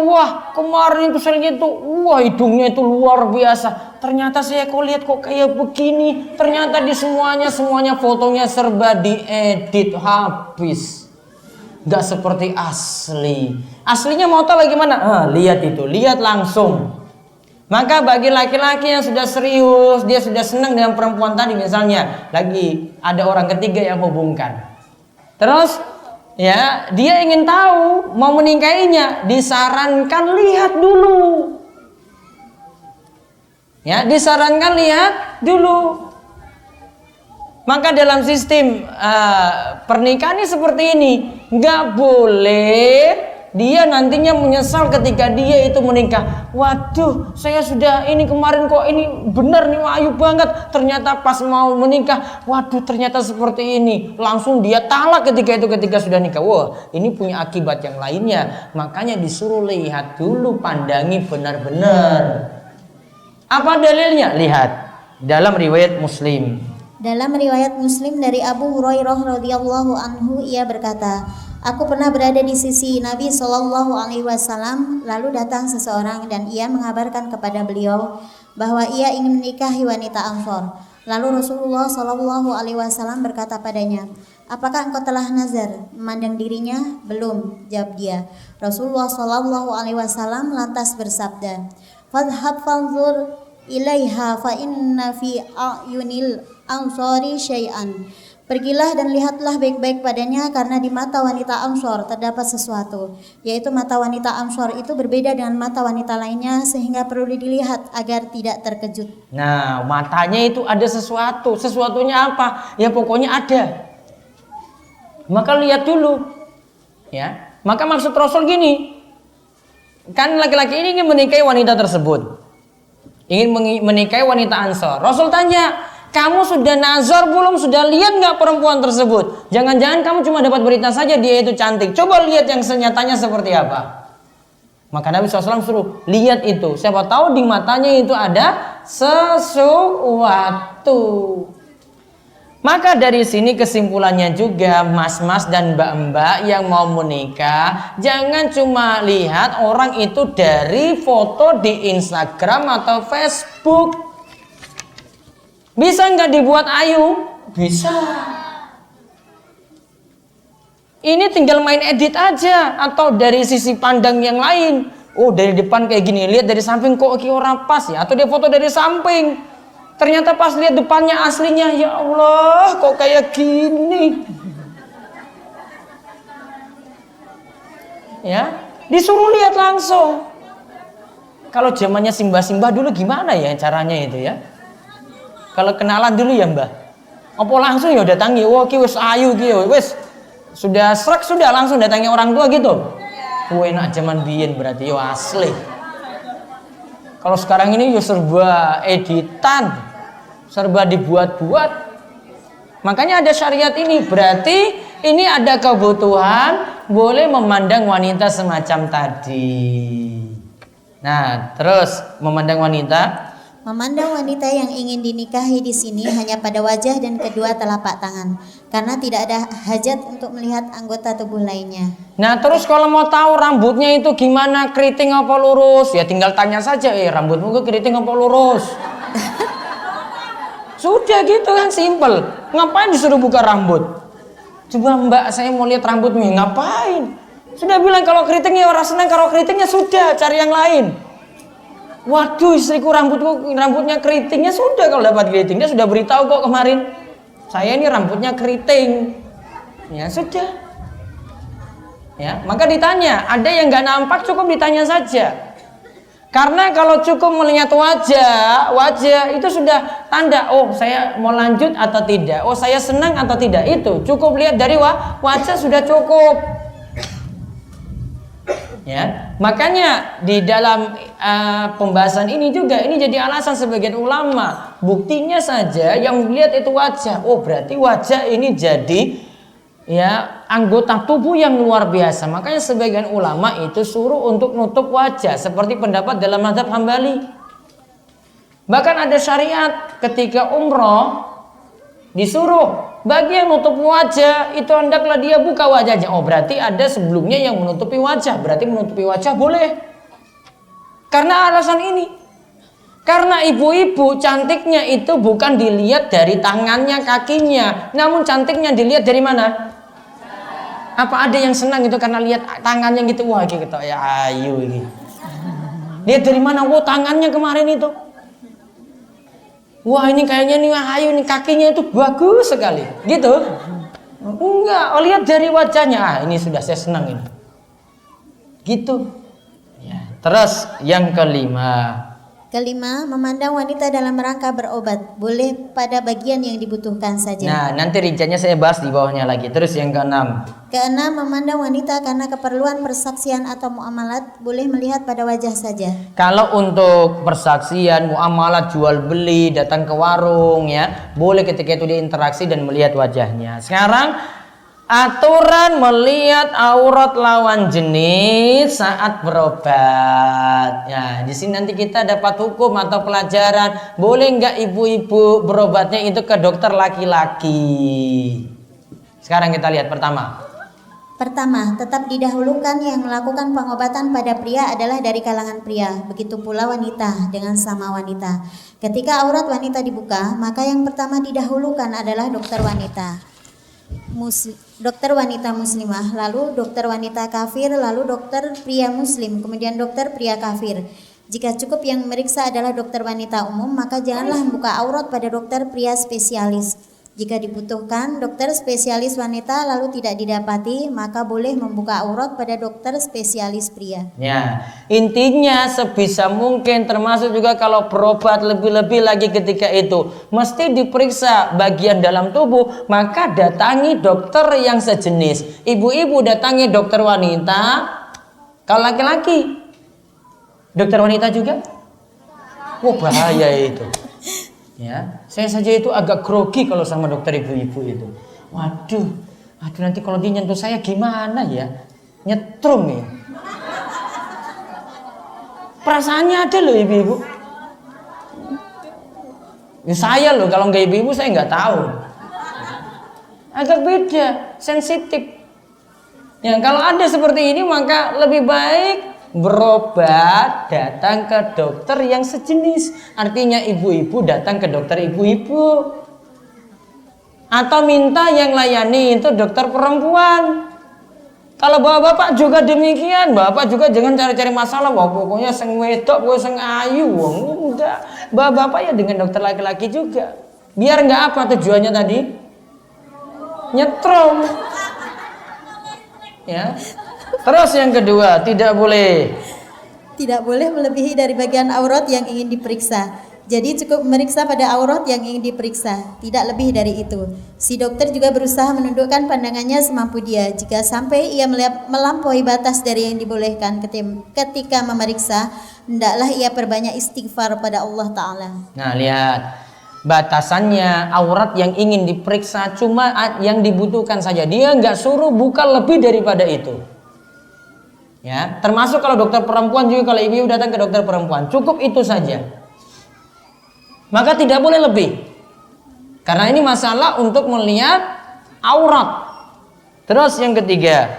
kemarin itu selnya itu, hidungnya itu luar biasa. Ternyata saya kok lihat kok kayak begini. Ternyata di semuanya fotonya serba diedit habis. Gak seperti asli. Aslinya mau tahu bagaimana? Lihat itu, lihat langsung. Maka bagi laki-laki yang sudah serius, dia sudah senang dengan perempuan tadi misalnya, lagi ada orang ketiga yang hubungkan. Terus ya, dia ingin tahu mau menikahinya, disarankan lihat dulu. Ya, disarankan lihat dulu. Maka dalam sistem pernikahan ini seperti ini, nggak boleh dia nantinya menyesal ketika dia itu menikah. Waduh, saya sudah ini kemarin kok ini benar nih ayu banget. Ternyata pas mau menikah, waduh ternyata seperti ini. Langsung dia talak ketika sudah nikah. Wah, ini punya akibat yang lainnya. Makanya disuruh lihat dulu, pandangi benar-benar. Apa dalilnya? Lihat dalam riwayat Muslim. Dalam riwayat Muslim dari Abu Hurairah radhiyallahu anhu, ia berkata, aku pernah berada di sisi Nabi Shallallahu Alaihi Wasallam. Lalu datang seseorang dan ia mengabarkan kepada beliau bahwa ia ingin menikahi wanita Ansor. Lalu Rasulullah Shallallahu Alaihi Wasallam berkata padanya, apakah engkau telah nazar memandang dirinya? Belum, jawab dia. Rasulullah Shallallahu Alaihi Wasallam lantas bersabda, fadhhab fanzur ilaiha fa inna fi a'yunil ansori syai'an. Pergilah dan lihatlah baik-baik padanya karena di mata wanita Ansor terdapat sesuatu, yaitu mata wanita Ansor itu berbeda dengan mata wanita lainnya sehingga perlu dilihat agar tidak terkejut. Nah, matanya itu ada sesuatu. Sesuatunya apa? Ya pokoknya ada. Maka lihat dulu. Ya. Maka maksud Rasul gini. Kan laki-laki ini ingin menikahi wanita tersebut. ingin menikahi wanita Ansor. Rasul tanya, kamu sudah nazar belum? Sudah lihat nggak perempuan tersebut? Jangan-jangan kamu cuma dapat berita saja dia itu cantik. Coba lihat yang senyatanya seperti apa. Maka Nabi SAW suruh lihat itu. Siapa tahu di matanya itu ada sesuatu. Maka dari sini kesimpulannya juga mas-mas dan mbak-mbak yang mau menikah, jangan cuma lihat orang itu dari foto di Instagram atau Facebook. Bisa nggak dibuat ayu? Bisa. Ini tinggal main edit aja atau dari sisi pandang yang lain. Oh, dari depan kayak gini, lihat dari samping kok orang pas ya, atau dia foto dari samping. Ternyata pas lihat depannya aslinya, ya Allah, kok kayak gini. Ya, disuruh lihat langsung. Kalau zamannya simbah-simbah dulu gimana ya caranya itu ya? Kalau kenalan dulu ya Mbah. Apa langsung ya datangi, wah ki wis ayu ki wis. Sudah srek sudah langsung datangi orang tua gitu. Enak zaman biyen berarti yo asli. Kalau sekarang ini yo serba editan, serba dibuat-buat. Makanya ada syariat ini, berarti ini ada kebutuhan boleh memandang wanita semacam tadi. Nah, terus memandang wanita. Memandang wanita yang ingin dinikahi di sini hanya pada wajah dan kedua telapak tangan, karena tidak ada hajat untuk melihat anggota tubuh lainnya. Nah, terus kalau mau tahu rambutnya itu gimana, keriting apa lurus, ya tinggal tanya saja, rambutmu ke keriting apa lurus? Sudah gitu kan, simple. Ngapain disuruh buka rambut? Coba Mbak, saya mau lihat rambutmu, ngapain? Sudah bilang kalau keritingnya orang senang, kalau keritingnya sudah cari yang lain. Waduh, istriku rambutnya keritingnya, sudah kalau dapat keritingnya sudah beritahu kok kemarin. Saya ini rambutnya keriting. Ya sudah. Ya, maka ditanya, ada yang nggak nampak cukup ditanya saja. Karena kalau cukup melihat wajah itu sudah tanda, oh saya mau lanjut atau tidak, oh saya senang atau tidak, itu cukup lihat dari wajah sudah cukup. Ya, makanya di dalam pembahasan ini juga ini jadi alasan sebagian ulama, buktinya saja yang melihat itu wajah, oh berarti wajah ini jadi ya anggota tubuh yang luar biasa. Makanya sebagian ulama itu suruh untuk nutup wajah, seperti pendapat dalam mazhab Hambali. Bahkan ada syariat ketika umroh disuruh bagi yang nutup wajah itu hendaklah dia buka wajahnya. Oh berarti ada sebelumnya yang menutupi wajah, berarti menutupi wajah boleh. Karena alasan ini, karena ibu-ibu cantiknya itu bukan dilihat dari tangannya, kakinya, namun cantiknya dilihat dari mana? Apa ada yang senang itu karena lihat tangannya gitu, wah gitu ya ayu ini. Lihat dari mana? Wah tangannya kemarin itu. Wah ini kayaknya nih ayu nih, kakinya itu bagus sekali, gitu? Enggak, oh, lihat dari wajahnya, ini sudah saya senang ini, gitu. Ya. Terus yang kelima, memandang wanita dalam rangka berobat, boleh pada bagian yang dibutuhkan saja. Nah nanti rinciannya saya bahas di bawahnya lagi. Terus yang keenam, memandang wanita karena keperluan persaksian atau muamalat, boleh melihat pada wajah saja. kalau untuk persaksian, muamalat, jual beli, datang ke warung ya, boleh ketika itu dia interaksi dan melihat wajahnya. Sekarang aturan melihat aurat lawan jenis saat berobat. Ya, di sini nanti kita dapat hukum atau pelajaran. Boleh nggak ibu-ibu berobatnya itu ke dokter laki-laki? Sekarang kita lihat pertama, tetap didahulukan yang melakukan pengobatan pada pria adalah dari kalangan pria. Begitu pula wanita dengan sama wanita. Ketika aurat wanita dibuka, maka yang pertama didahulukan adalah dokter wanita. Dokter wanita muslimah, lalu dokter wanita kafir, lalu dokter pria muslim, kemudian dokter pria kafir. Jika cukup yang memeriksa adalah dokter wanita umum, maka janganlah membuka aurat pada dokter pria spesialis. Jika dibutuhkan dokter spesialis wanita lalu tidak didapati, maka boleh membuka aurat pada dokter spesialis pria. Ya, intinya sebisa mungkin, termasuk juga kalau berobat lebih-lebih lagi ketika itu mesti diperiksa bagian dalam tubuh, maka datangi dokter yang sejenis. Ibu-ibu datangi dokter wanita, kalau laki-laki dokter wanita juga. Wah, bahaya itu. Ya, saya saja itu agak grogi kalau sama dokter ibu-ibu itu. Waduh, nanti kalau dia nyentuh saya gimana ya? Nyetrum ya. Perasaannya ada loh ibu-ibu. Ya, saya loh, kalau nggak ibu-ibu saya nggak tahu. Agak beda, sensitif. Ya, kalau ada seperti ini maka lebih baik berobat datang ke dokter yang sejenis. Artinya ibu-ibu datang ke dokter ibu-ibu. Atau minta yang layani itu dokter perempuan. Kalau bapak-bapak juga demikian, bapak juga jangan cari-cari masalah. Wah, pokoknya sing wedok, pokoknya sing ayu. Enggak, bapak-bapak ya dengan dokter laki-laki juga. Biar enggak apa tujuannya tadi? Nyetrum. Ya. Terus yang kedua, tidak boleh melebihi dari bagian aurat yang ingin diperiksa. Jadi cukup memeriksa pada aurat yang ingin diperiksa, tidak lebih dari itu. Si dokter juga berusaha menundukkan pandangannya semampu dia. Jika sampai ia melampaui batas dari yang dibolehkan ketika memeriksa, hendaklah ia perbanyak istighfar pada Allah Ta'ala. Nah, lihat. Batasannya aurat yang ingin diperiksa cuma yang dibutuhkan saja. Dia nggak suruh buka lebih daripada itu. Ya, termasuk kalau dokter perempuan juga, kalau ibu datang ke dokter perempuan, cukup itu saja. Maka tidak boleh lebih. Karena ini masalah untuk melihat aurat. Terus yang ketiga,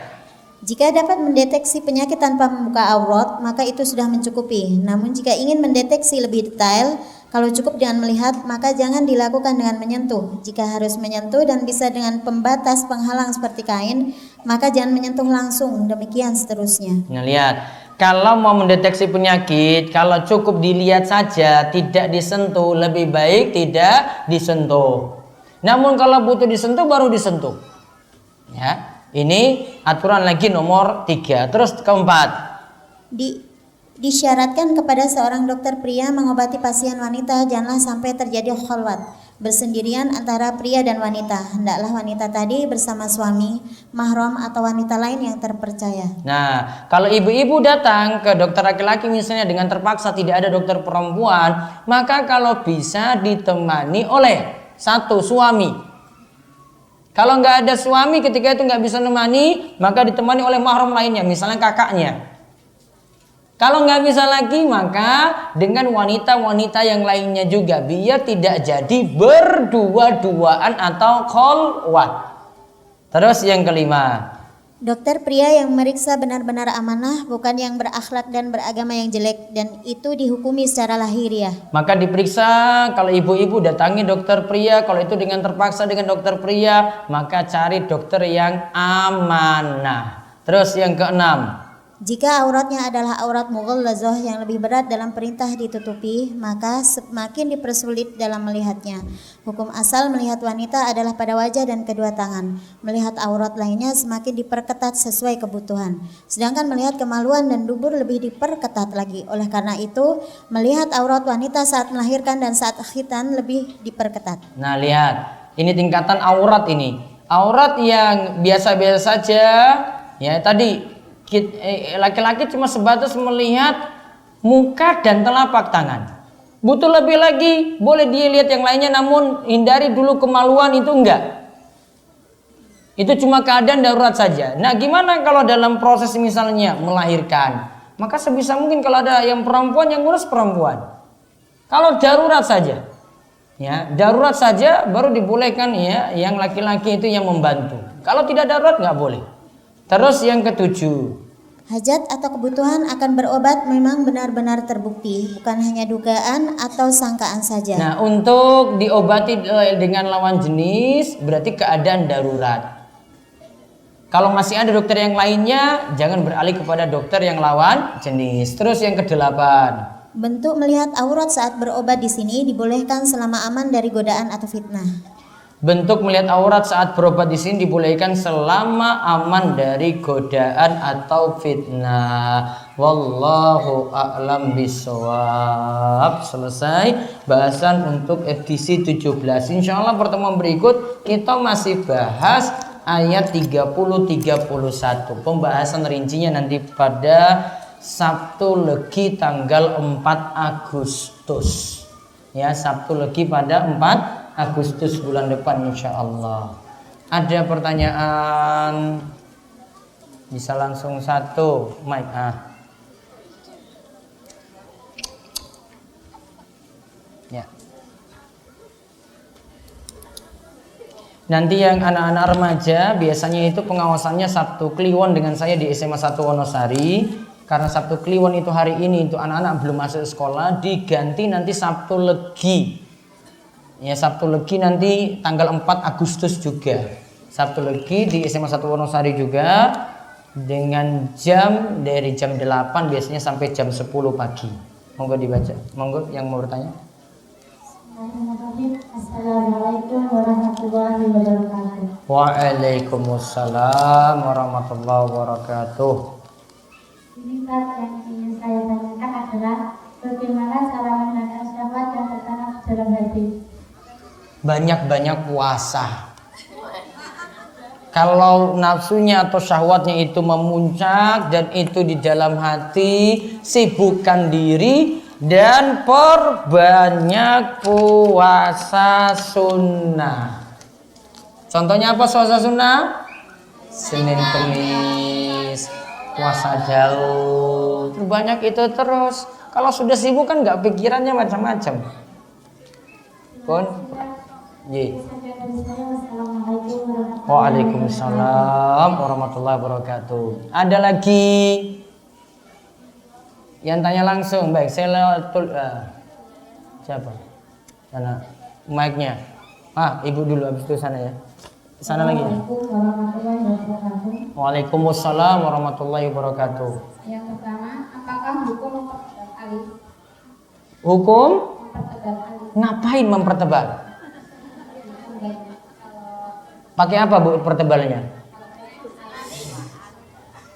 jika dapat mendeteksi penyakit tanpa membuka aurat, maka itu sudah mencukupi. Namun jika ingin mendeteksi lebih detail, kalau cukup dengan melihat, maka jangan dilakukan dengan menyentuh. Jika harus menyentuh dan bisa dengan pembatas penghalang seperti kain, maka jangan menyentuh langsung. Demikian seterusnya. Nah, lihat. Kalau mau mendeteksi penyakit, kalau cukup dilihat saja, tidak disentuh, lebih baik tidak disentuh. Namun kalau butuh disentuh, baru disentuh. Ya, ini aturan lagi nomor 3. Terus keempat. Disyaratkan kepada seorang dokter pria mengobati pasien wanita, janganlah sampai terjadi khalwat bersendirian antara pria dan wanita. Hendaklah wanita tadi bersama suami, mahram atau wanita lain yang terpercaya. Nah, kalau ibu-ibu datang ke dokter laki-laki misalnya dengan terpaksa tidak ada dokter perempuan, maka kalau bisa ditemani oleh satu suami. Kalau nggak ada suami ketika itu nggak bisa menemani, maka ditemani oleh mahram lainnya, misalnya kakaknya. Kalau nggak bisa lagi, maka dengan wanita-wanita yang lainnya juga, biar tidak jadi berdua-duaan atau khalwat. Terus yang kelima, dokter pria yang meriksa benar-benar amanah, bukan yang berakhlak dan beragama yang jelek, dan itu dihukumi secara lahiriah. Maka diperiksa, kalau ibu-ibu datangi dokter pria, kalau itu dengan terpaksa dengan dokter pria, maka cari dokter yang amanah. Terus yang keenam, jika auratnya adalah aurat mughallazah yang lebih berat dalam perintah ditutupi, maka semakin dipersulit dalam melihatnya. Hukum asal melihat wanita adalah pada wajah dan kedua tangan. Melihat aurat lainnya semakin diperketat sesuai kebutuhan. Sedangkan melihat kemaluan dan dubur lebih diperketat lagi. Oleh karena itu, melihat aurat wanita saat melahirkan dan saat khitan lebih diperketat. Nah, lihat, ini tingkatan aurat ini. Aurat yang biasa-biasa saja, ya tadi laki-laki cuma sebatas melihat muka dan telapak tangan. Butuh lebih lagi, boleh dia lihat yang lainnya, namun hindari dulu kemaluan, itu enggak. Itu cuma keadaan darurat saja. Nah, gimana kalau dalam proses misalnya melahirkan? Maka sebisa mungkin kalau ada yang perempuan, yang ngurus perempuan. Kalau darurat saja, ya darurat saja baru dibolehkan ya yang laki-laki itu yang membantu. Kalau tidak darurat nggak boleh. Terus yang ketujuh, hajat atau kebutuhan akan berobat memang benar-benar terbukti, bukan hanya dugaan atau sangkaan saja. Nah, untuk diobati dengan lawan jenis berarti keadaan darurat. Kalau masih ada dokter yang lainnya, jangan beralih kepada dokter yang lawan jenis. Terus yang kedelapan, bentuk melihat aurat saat berobat di sini dibolehkan selama aman dari godaan atau fitnah. Bentuk melihat aurat saat berobat di sini dibolehkan selama aman dari godaan atau fitnah. Wallahu a'lam bishawab. Selesai bahasan untuk edisi 17. Insyaallah pertemuan berikut kita masih bahas ayat 30-31. Pembahasan rincinya nanti pada Sabtu Legi tanggal 4 Agustus. Ya, Sabtu Legi pada 4 Agustus bulan depan insya Allah. Ada pertanyaan? Bisa langsung satu, Mike. Ya. Nanti yang anak-anak remaja biasanya itu pengawasannya Sabtu Kliwon dengan saya di SMA 1 Wonosari. Karena Sabtu Kliwon itu hari ini itu anak-anak belum masuk sekolah, diganti nanti Sabtu Legi. Ya, Sabtu Legi nanti tanggal 4 Agustus juga. Sabtu Legi di SMA 1 Wonosari juga dengan jam dari jam 8 biasanya sampai jam 10 pagi. Monggo dibaca. Monggo yang mau bertanya. Assalamualaikum warahmatullahi wabarakatuh. Waalaikumsalam warahmatullahi wabarakatuh. Ini Pak, yang ingin saya tanyakan adalah bagaimana cara menahan syahwat yang tertanam dalam hati. Banyak-banyak puasa. Kalau nafsunya atau syahwatnya itu memuncak dan itu di dalam hati, sibukkan diri dan perbanyak puasa sunnah. Contohnya apa puasa sunnah? Senin Kemis, puasa Daud. Banyak itu terus. Kalau sudah sibuk kan nggak pikirannya macam-macam. Pun, ye. Waalaikumsalam warahmatullahi wabarakatuh. Ada lagi yang tanya langsung? Baik, saya lewat siapa? Sana mic-nya. Ibu dulu, habis itu sana ya. Sana lagi. Waalaikumsalam warahmatullahi wabarakatuh. Yang pertama, apakah hukum mempertebal alis? Hukum? Mempertebal alis. Ngapain mempertebal? Pakai apa Bu pertebalannya?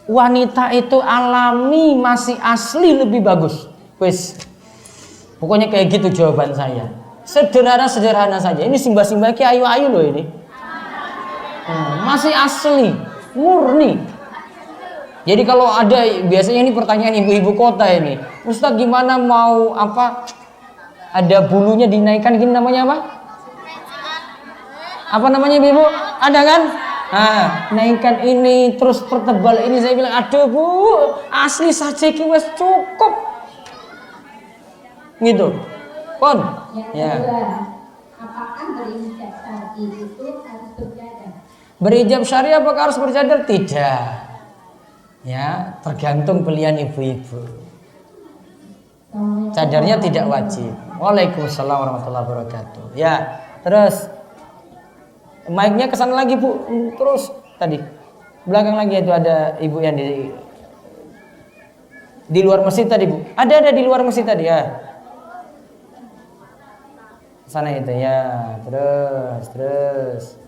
Wanita itu alami masih asli lebih bagus. Wes. Pokoknya kayak gitu jawaban saya. Sederhana saja. Ini simbah-simbah ki ayu-ayu loh ini. Masih asli, murni. Jadi kalau ada biasanya ini pertanyaan ibu-ibu kota ini, Ustaz gimana mau apa? Ada bulunya dinaikkan gini namanya apa? Apa namanya ibu? Ada kan? Naikkan ini terus pertebal ini, saya bilang aduh Bu, asli saja ki wes cukup. Gitu. Pon. Ya. Apakah berhijab syar'i itu harus berjadar? Berhijab syariah apakah harus bercadar? Tidak. Ya, tergantung pilihan ibu-ibu. Cadarnya tidak wajib. Waalaikumsalam warahmatullahi wabarakatuh. Ya, terus mic-nya ke sana lagi Bu. Terus tadi belakang lagi itu ada ibu yang di luar masjid tadi Bu. Ada di luar masjid tadi ya. Sana itu ya. Terus.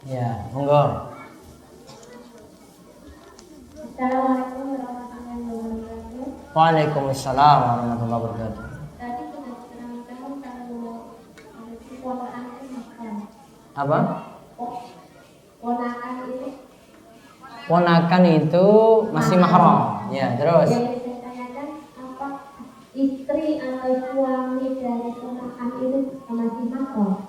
Ya, monggo. Assalamualaikum warahmatullahi wabarakatuh. Waalaikumsalam warahmatullahi wabarakatuh. Tadi sudah diterangkan kalau ponakan itu makan. Apa? Ponakan itu. Ponakan itu masih mahram. Ya, terus. Yang saya tanyakan, apa istri atau suami dari ponakan itu masih mahram?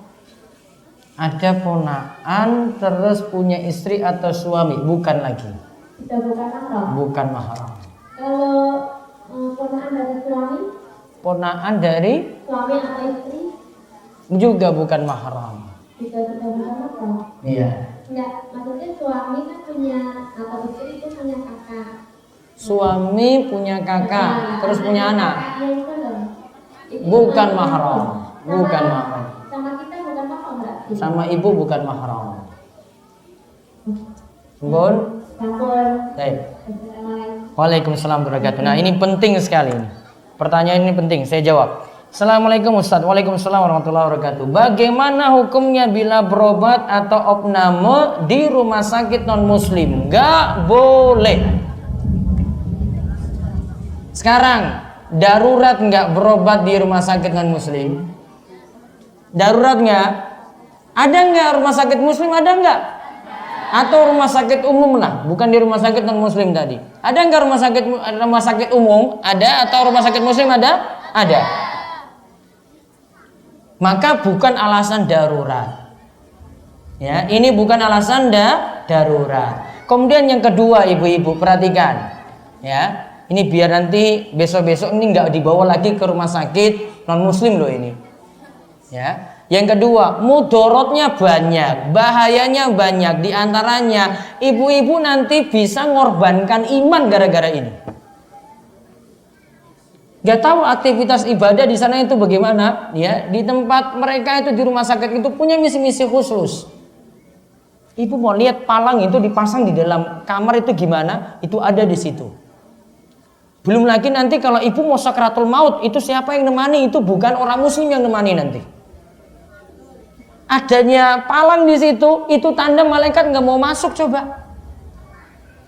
Ada ponakan terus punya istri atau suami, bukan lagi. Sudah bukan mahram. Bukan mahram. Kalau ponakan dari suami? Ponakan dari Suami atau istri? juga bukan mahram. Sudah bukan mahram. Iya. Enggak, maksudnya suami kan punya atau istri itu punya kakak. Suami punya kakak, terus punya anak. Kakaknya itu loh. Itu Bukan bukan mahram. Bukan mahram. Sama kita bukan mahram berarti. Sama ibu bukan mahram. Bun? Campur. Baik. Assalamualaikum. Waalaikumsalam warahmatullahi wabarakatuh. Nah, ini penting sekali ini. Pertanyaan ini penting, saya jawab. Assalamualaikum Ustaz. Waalaikumsalam warahmatullahi wabarakatuh. Bagaimana hukumnya bila berobat atau opname di rumah sakit non muslim? Gak boleh. Sekarang darurat nggak berobat di rumah sakit non muslim? Darurat nggak? Ada nggak rumah sakit muslim? Ada nggak? Atau rumah sakit umum lah, bukan di rumah sakit non muslim tadi. Ada nggak rumah sakit umum? Ada atau rumah sakit muslim ada? Ada. Maka bukan alasan darurat. Ya, ini bukan alasan darurat. Kemudian yang kedua, ibu-ibu perhatikan. Ya, ini biar nanti besok-besok ini nggak dibawa lagi ke rumah sakit non muslim loh ini. Ya. Yang kedua, mudorotnya banyak, bahayanya banyak. Di antaranya, ibu-ibu nanti bisa ngorbankan iman gara-gara ini. Gak tahu aktivitas ibadah di sana itu bagaimana, ya. Di tempat mereka itu di rumah sakit itu punya misi-misi khusus. Ibu mau lihat palang itu dipasang di dalam kamar itu gimana? Itu ada di situ. Belum lagi nanti kalau ibu mau sakratul maut, itu siapa yang nemani? Itu bukan orang muslim yang nemani nanti. Adanya palang di situ, itu tanda malaikat nggak mau masuk. Coba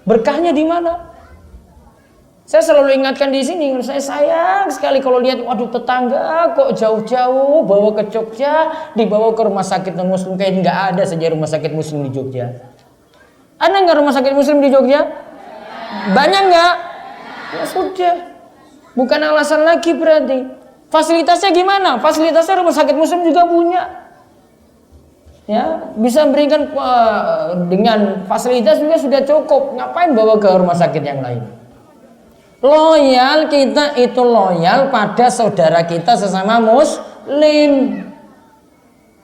berkahnya di mana? Saya selalu ingatkan di sini, saya sayang sekali kalau lihat, waduh tetangga kok jauh-jauh bawa ke Jogja, dibawa ke rumah sakit non muslim, kayak nggak ada saja rumah sakit muslim di Jogja. Ada nggak rumah sakit muslim di Jogja? Banyak nggak? Ya sudah, bukan alasan lagi berarti. Fasilitasnya gimana? Fasilitasnya rumah sakit muslim juga punya. Ya, bisa berikan dengan fasilitas juga sudah cukup. Ngapain bawa ke rumah sakit yang lain? Loyal kita itu loyal pada saudara kita sesama muslim.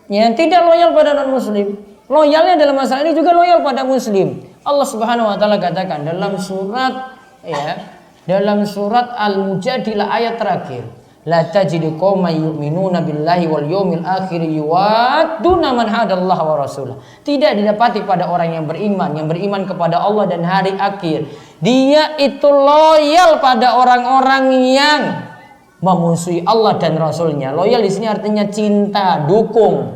Ya, tidak loyal pada non muslim. Loyalnya dalam masalah ini juga loyal pada muslim. Allah Subhanahu wa taala katakan dalam surat Al-Mujadilah ayat terakhir. La tajidu qauman yu'minuna billahi wal yawmil akhir yuwadduna man hadallaha wa rasulah. Tidak didapati pada orang yang beriman kepada Allah dan hari akhir. Dia itu loyal pada orang-orang yang memusuhi Allah dan Rasulnya. Loyal di sini artinya cinta, dukung.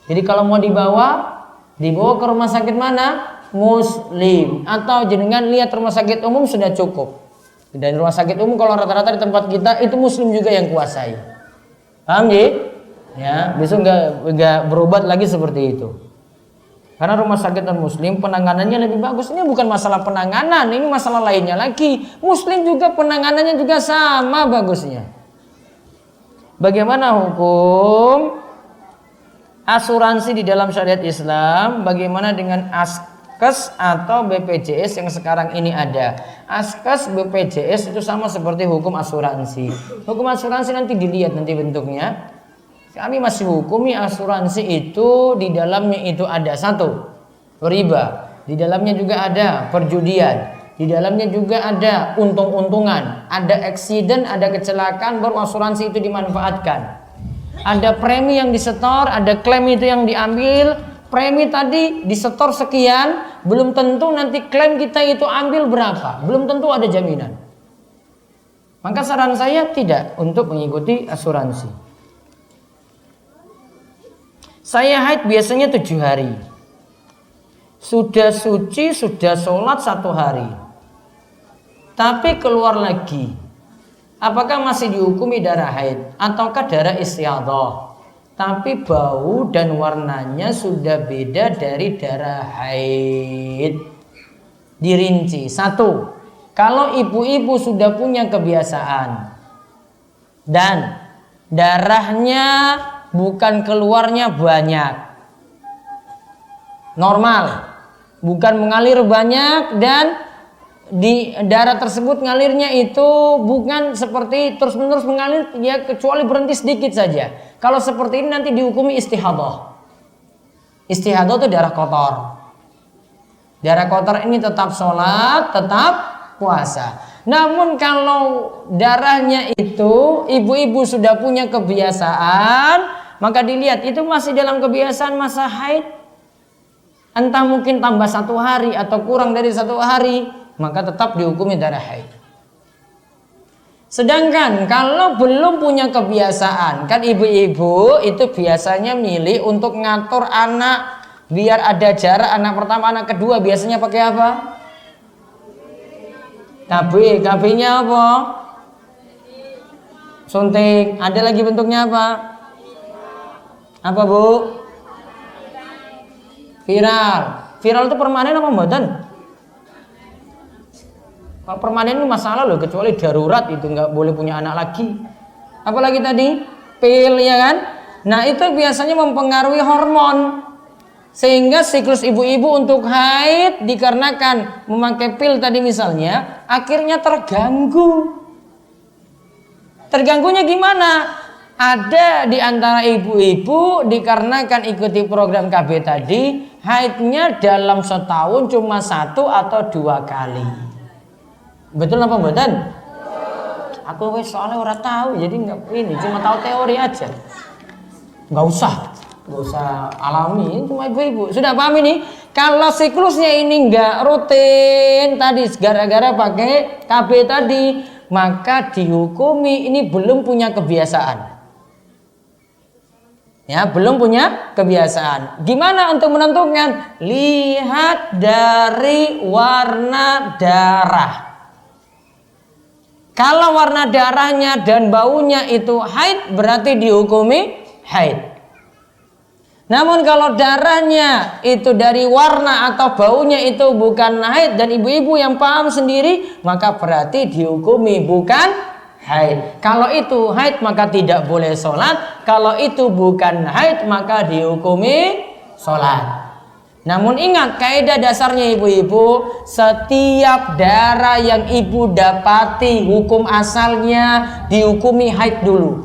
Jadi kalau mau dibawa ke rumah sakit mana? Muslim. Atau jenengan lihat rumah sakit umum sudah cukup. Dan rumah sakit umum kalau rata-rata di tempat kita itu muslim juga yang kuasai. Paham ya? Besok nggak berobat lagi seperti itu. Karena rumah sakit non muslim penanganannya lebih bagus. Ini bukan masalah penanganan, ini masalah lainnya lagi. Muslim juga penanganannya juga sama bagusnya. Bagaimana hukum asuransi di dalam syariat Islam? Bagaimana dengan Askes atau BPJS yang sekarang ini ada? Askes, BPJS itu sama seperti hukum asuransi. Hukum asuransi nanti dilihat nanti bentuknya. Kami masih hukumi asuransi itu di dalamnya itu ada satu, riba. Di dalamnya juga ada perjudian. Di dalamnya juga ada untung-untungan. Ada eksiden, ada kecelakaan, baru asuransi itu dimanfaatkan. Ada premi yang disetor, ada klaim itu yang diambil. Premi tadi disetor sekian, belum tentu nanti klaim kita itu ambil berapa, belum tentu ada jaminan. Maka saran saya tidak untuk mengikuti asuransi. Saya haid biasanya 7 hari. Sudah suci, sudah sholat 1 hari. Tapi keluar lagi. Apakah masih dihukumi darah haid ataukah darah istiadah? Tapi bau dan warnanya sudah beda dari darah haid. Dirinci. 1. Kalau ibu-ibu sudah punya kebiasaan dan darahnya bukan keluarnya banyak, normal, bukan mengalir banyak, dan di darah tersebut ngalirnya itu bukan seperti terus-menerus mengalir, ya kecuali berhenti sedikit saja. Kalau seperti ini nanti dihukumi istihadah. Istihadah itu darah kotor. Darah kotor ini tetap sholat, tetap puasa. Namun kalau darahnya itu ibu-ibu sudah punya kebiasaan, maka dilihat itu masih dalam kebiasaan masa haid, entah mungkin tambah 1 hari atau kurang dari 1 hari, maka tetap dihukumi darah haid. Sedangkan kalau belum punya kebiasaan, kan ibu-ibu itu biasanya milih untuk ngatur anak biar ada jarak anak pertama, anak kedua, biasanya pakai apa? KB. KB-nya apa? Suntik. Ada lagi bentuknya apa? Apa Bu? Viral. Viral itu permanen apa mboten? Kalau permanen itu masalah loh, kecuali darurat itu nggak boleh punya anak lagi. Apalagi tadi pil ya kan? Nah itu biasanya mempengaruhi hormon, sehingga siklus ibu-ibu untuk haid dikarenakan memakai pil tadi misalnya, akhirnya terganggu. Terganggunya gimana? Ada di antara ibu-ibu dikarenakan ikuti program KB tadi, haidnya dalam setahun cuma 1 atau 2 kali. Betul apa betul? Aku soalnya orang tahu, jadi nggak ini, cuma tahu teori aja. Nggak usah alami, ini cuma ibu-ibu. Sudah paham ini? Kalau siklusnya ini nggak rutin tadi, gara-gara pakai KB tadi, maka dihukumi ini belum punya kebiasaan. Ya, belum punya kebiasaan. Gimana untuk menentukan? Lihat dari warna darah. Kalau warna darahnya dan baunya itu haid, berarti dihukumi haid. Namun kalau darahnya itu dari warna atau baunya itu bukan haid dan ibu-ibu yang paham sendiri, maka berarti dihukumi bukan haid. Kalau itu haid maka tidak boleh sholat. Kalau itu bukan haid maka dihukumi sholat. Namun ingat kaidah dasarnya ibu-ibu, setiap darah yang ibu dapati hukum asalnya dihukumi haid dulu.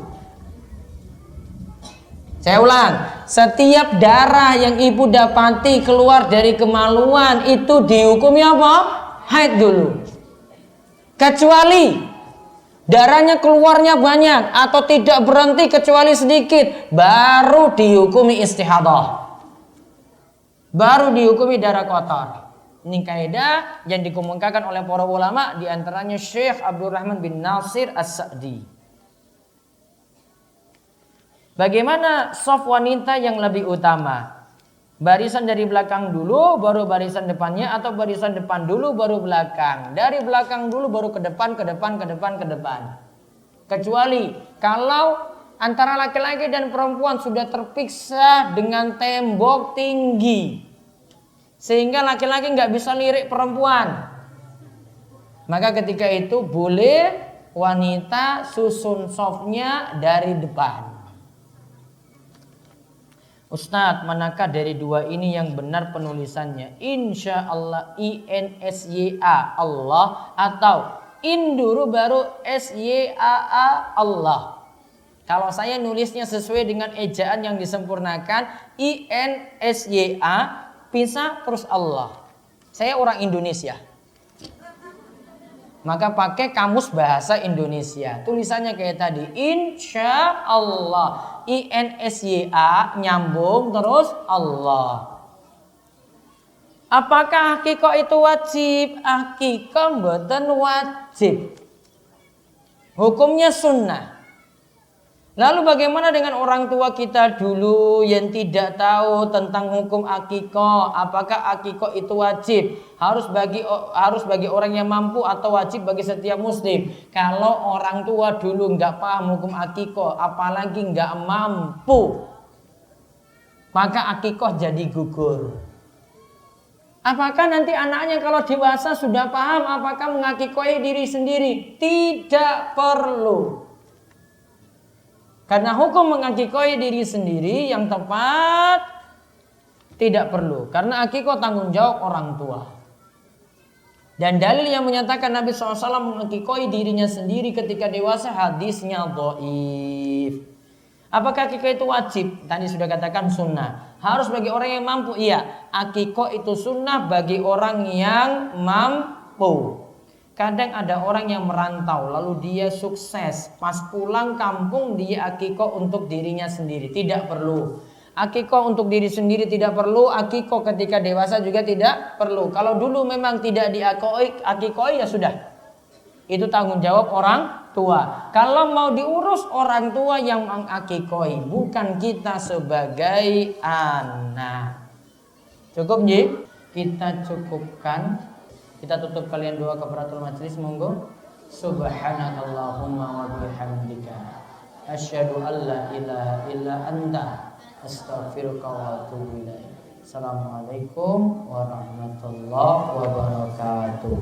Saya ulang, setiap darah yang ibu dapati keluar dari kemaluan itu dihukumi apa? Haid dulu. Kecuali darahnya keluarnya banyak atau tidak berhenti kecuali sedikit, baru dihukumi istihadah. Baru dihukumi darah kotor. Ini kaidah yang dikemukakan oleh para ulama, di antaranya Syekh Abdurrahman bin Nasir As-Sa'di. Bagaimana shaf wanita yang lebih utama? Barisan dari belakang dulu, baru barisan depannya, atau barisan depan dulu, baru belakang. Dari belakang dulu, baru ke depan, ke depan, ke depan, ke depan. Kecuali kalau antara laki-laki dan perempuan sudah terpisah dengan tembok tinggi, sehingga laki-laki nggak bisa lirik perempuan, maka ketika itu boleh wanita susun shafnya dari depan. Ustadz, manakah dari dua ini yang benar penulisannya? Insya Allah INSYA Allah atau in dulu baru SYAA Allah. Kalau saya nulisnya sesuai dengan ejaan yang disempurnakan INSYA bisa terus Allah. Saya orang Indonesia, maka pakai kamus bahasa Indonesia. Tulisannya kayak tadi, insya Allah, INSYA nyambung terus Allah. Apakah akikah itu wajib? Akikah mboten wajib. Hukumnya sunnah. Lalu bagaimana dengan orang tua kita dulu yang tidak tahu tentang hukum akikah? Apakah akikah itu wajib? Harus bagi orang yang mampu atau wajib bagi setiap muslim? Kalau orang tua dulu nggak paham hukum akikah, apalagi nggak mampu, maka akikah jadi gugur. Apakah nanti anaknya kalau dewasa sudah paham apakah mengakikahi diri sendiri? Tidak perlu. Karena hukum mengakikahi diri sendiri yang tepat tidak perlu. Karena akikah tanggung jawab orang tua. Dan dalil yang menyatakan Nabi SAW mengakikahi dirinya sendiri ketika dewasa, hadisnya dhaif. Apakah akikah itu wajib? Tadi sudah katakan sunnah. Harus bagi orang yang mampu? Iya. Akikah itu sunnah bagi orang yang mampu. Kadang ada orang yang merantau lalu dia sukses, pas pulang kampung dia akikah untuk dirinya sendiri. Tidak perlu. Akikah untuk diri sendiri tidak perlu, akikah ketika dewasa juga tidak perlu. Kalau dulu memang tidak diakikah ya sudah. Itu tanggung jawab orang tua. Kalau mau diurus orang tua yang mengakikahi, bukan kita sebagai anak. Cukup Ji? Kita cukupkan. Kita tutup kalian doa kafaratul majlis, monggo. Subhanakallahumma wa bihamdika asyhadu an la ilaha illa anta astaghfiruka wa atubu ilaik. Assalamualaikum warahmatullahi wabarakatuh.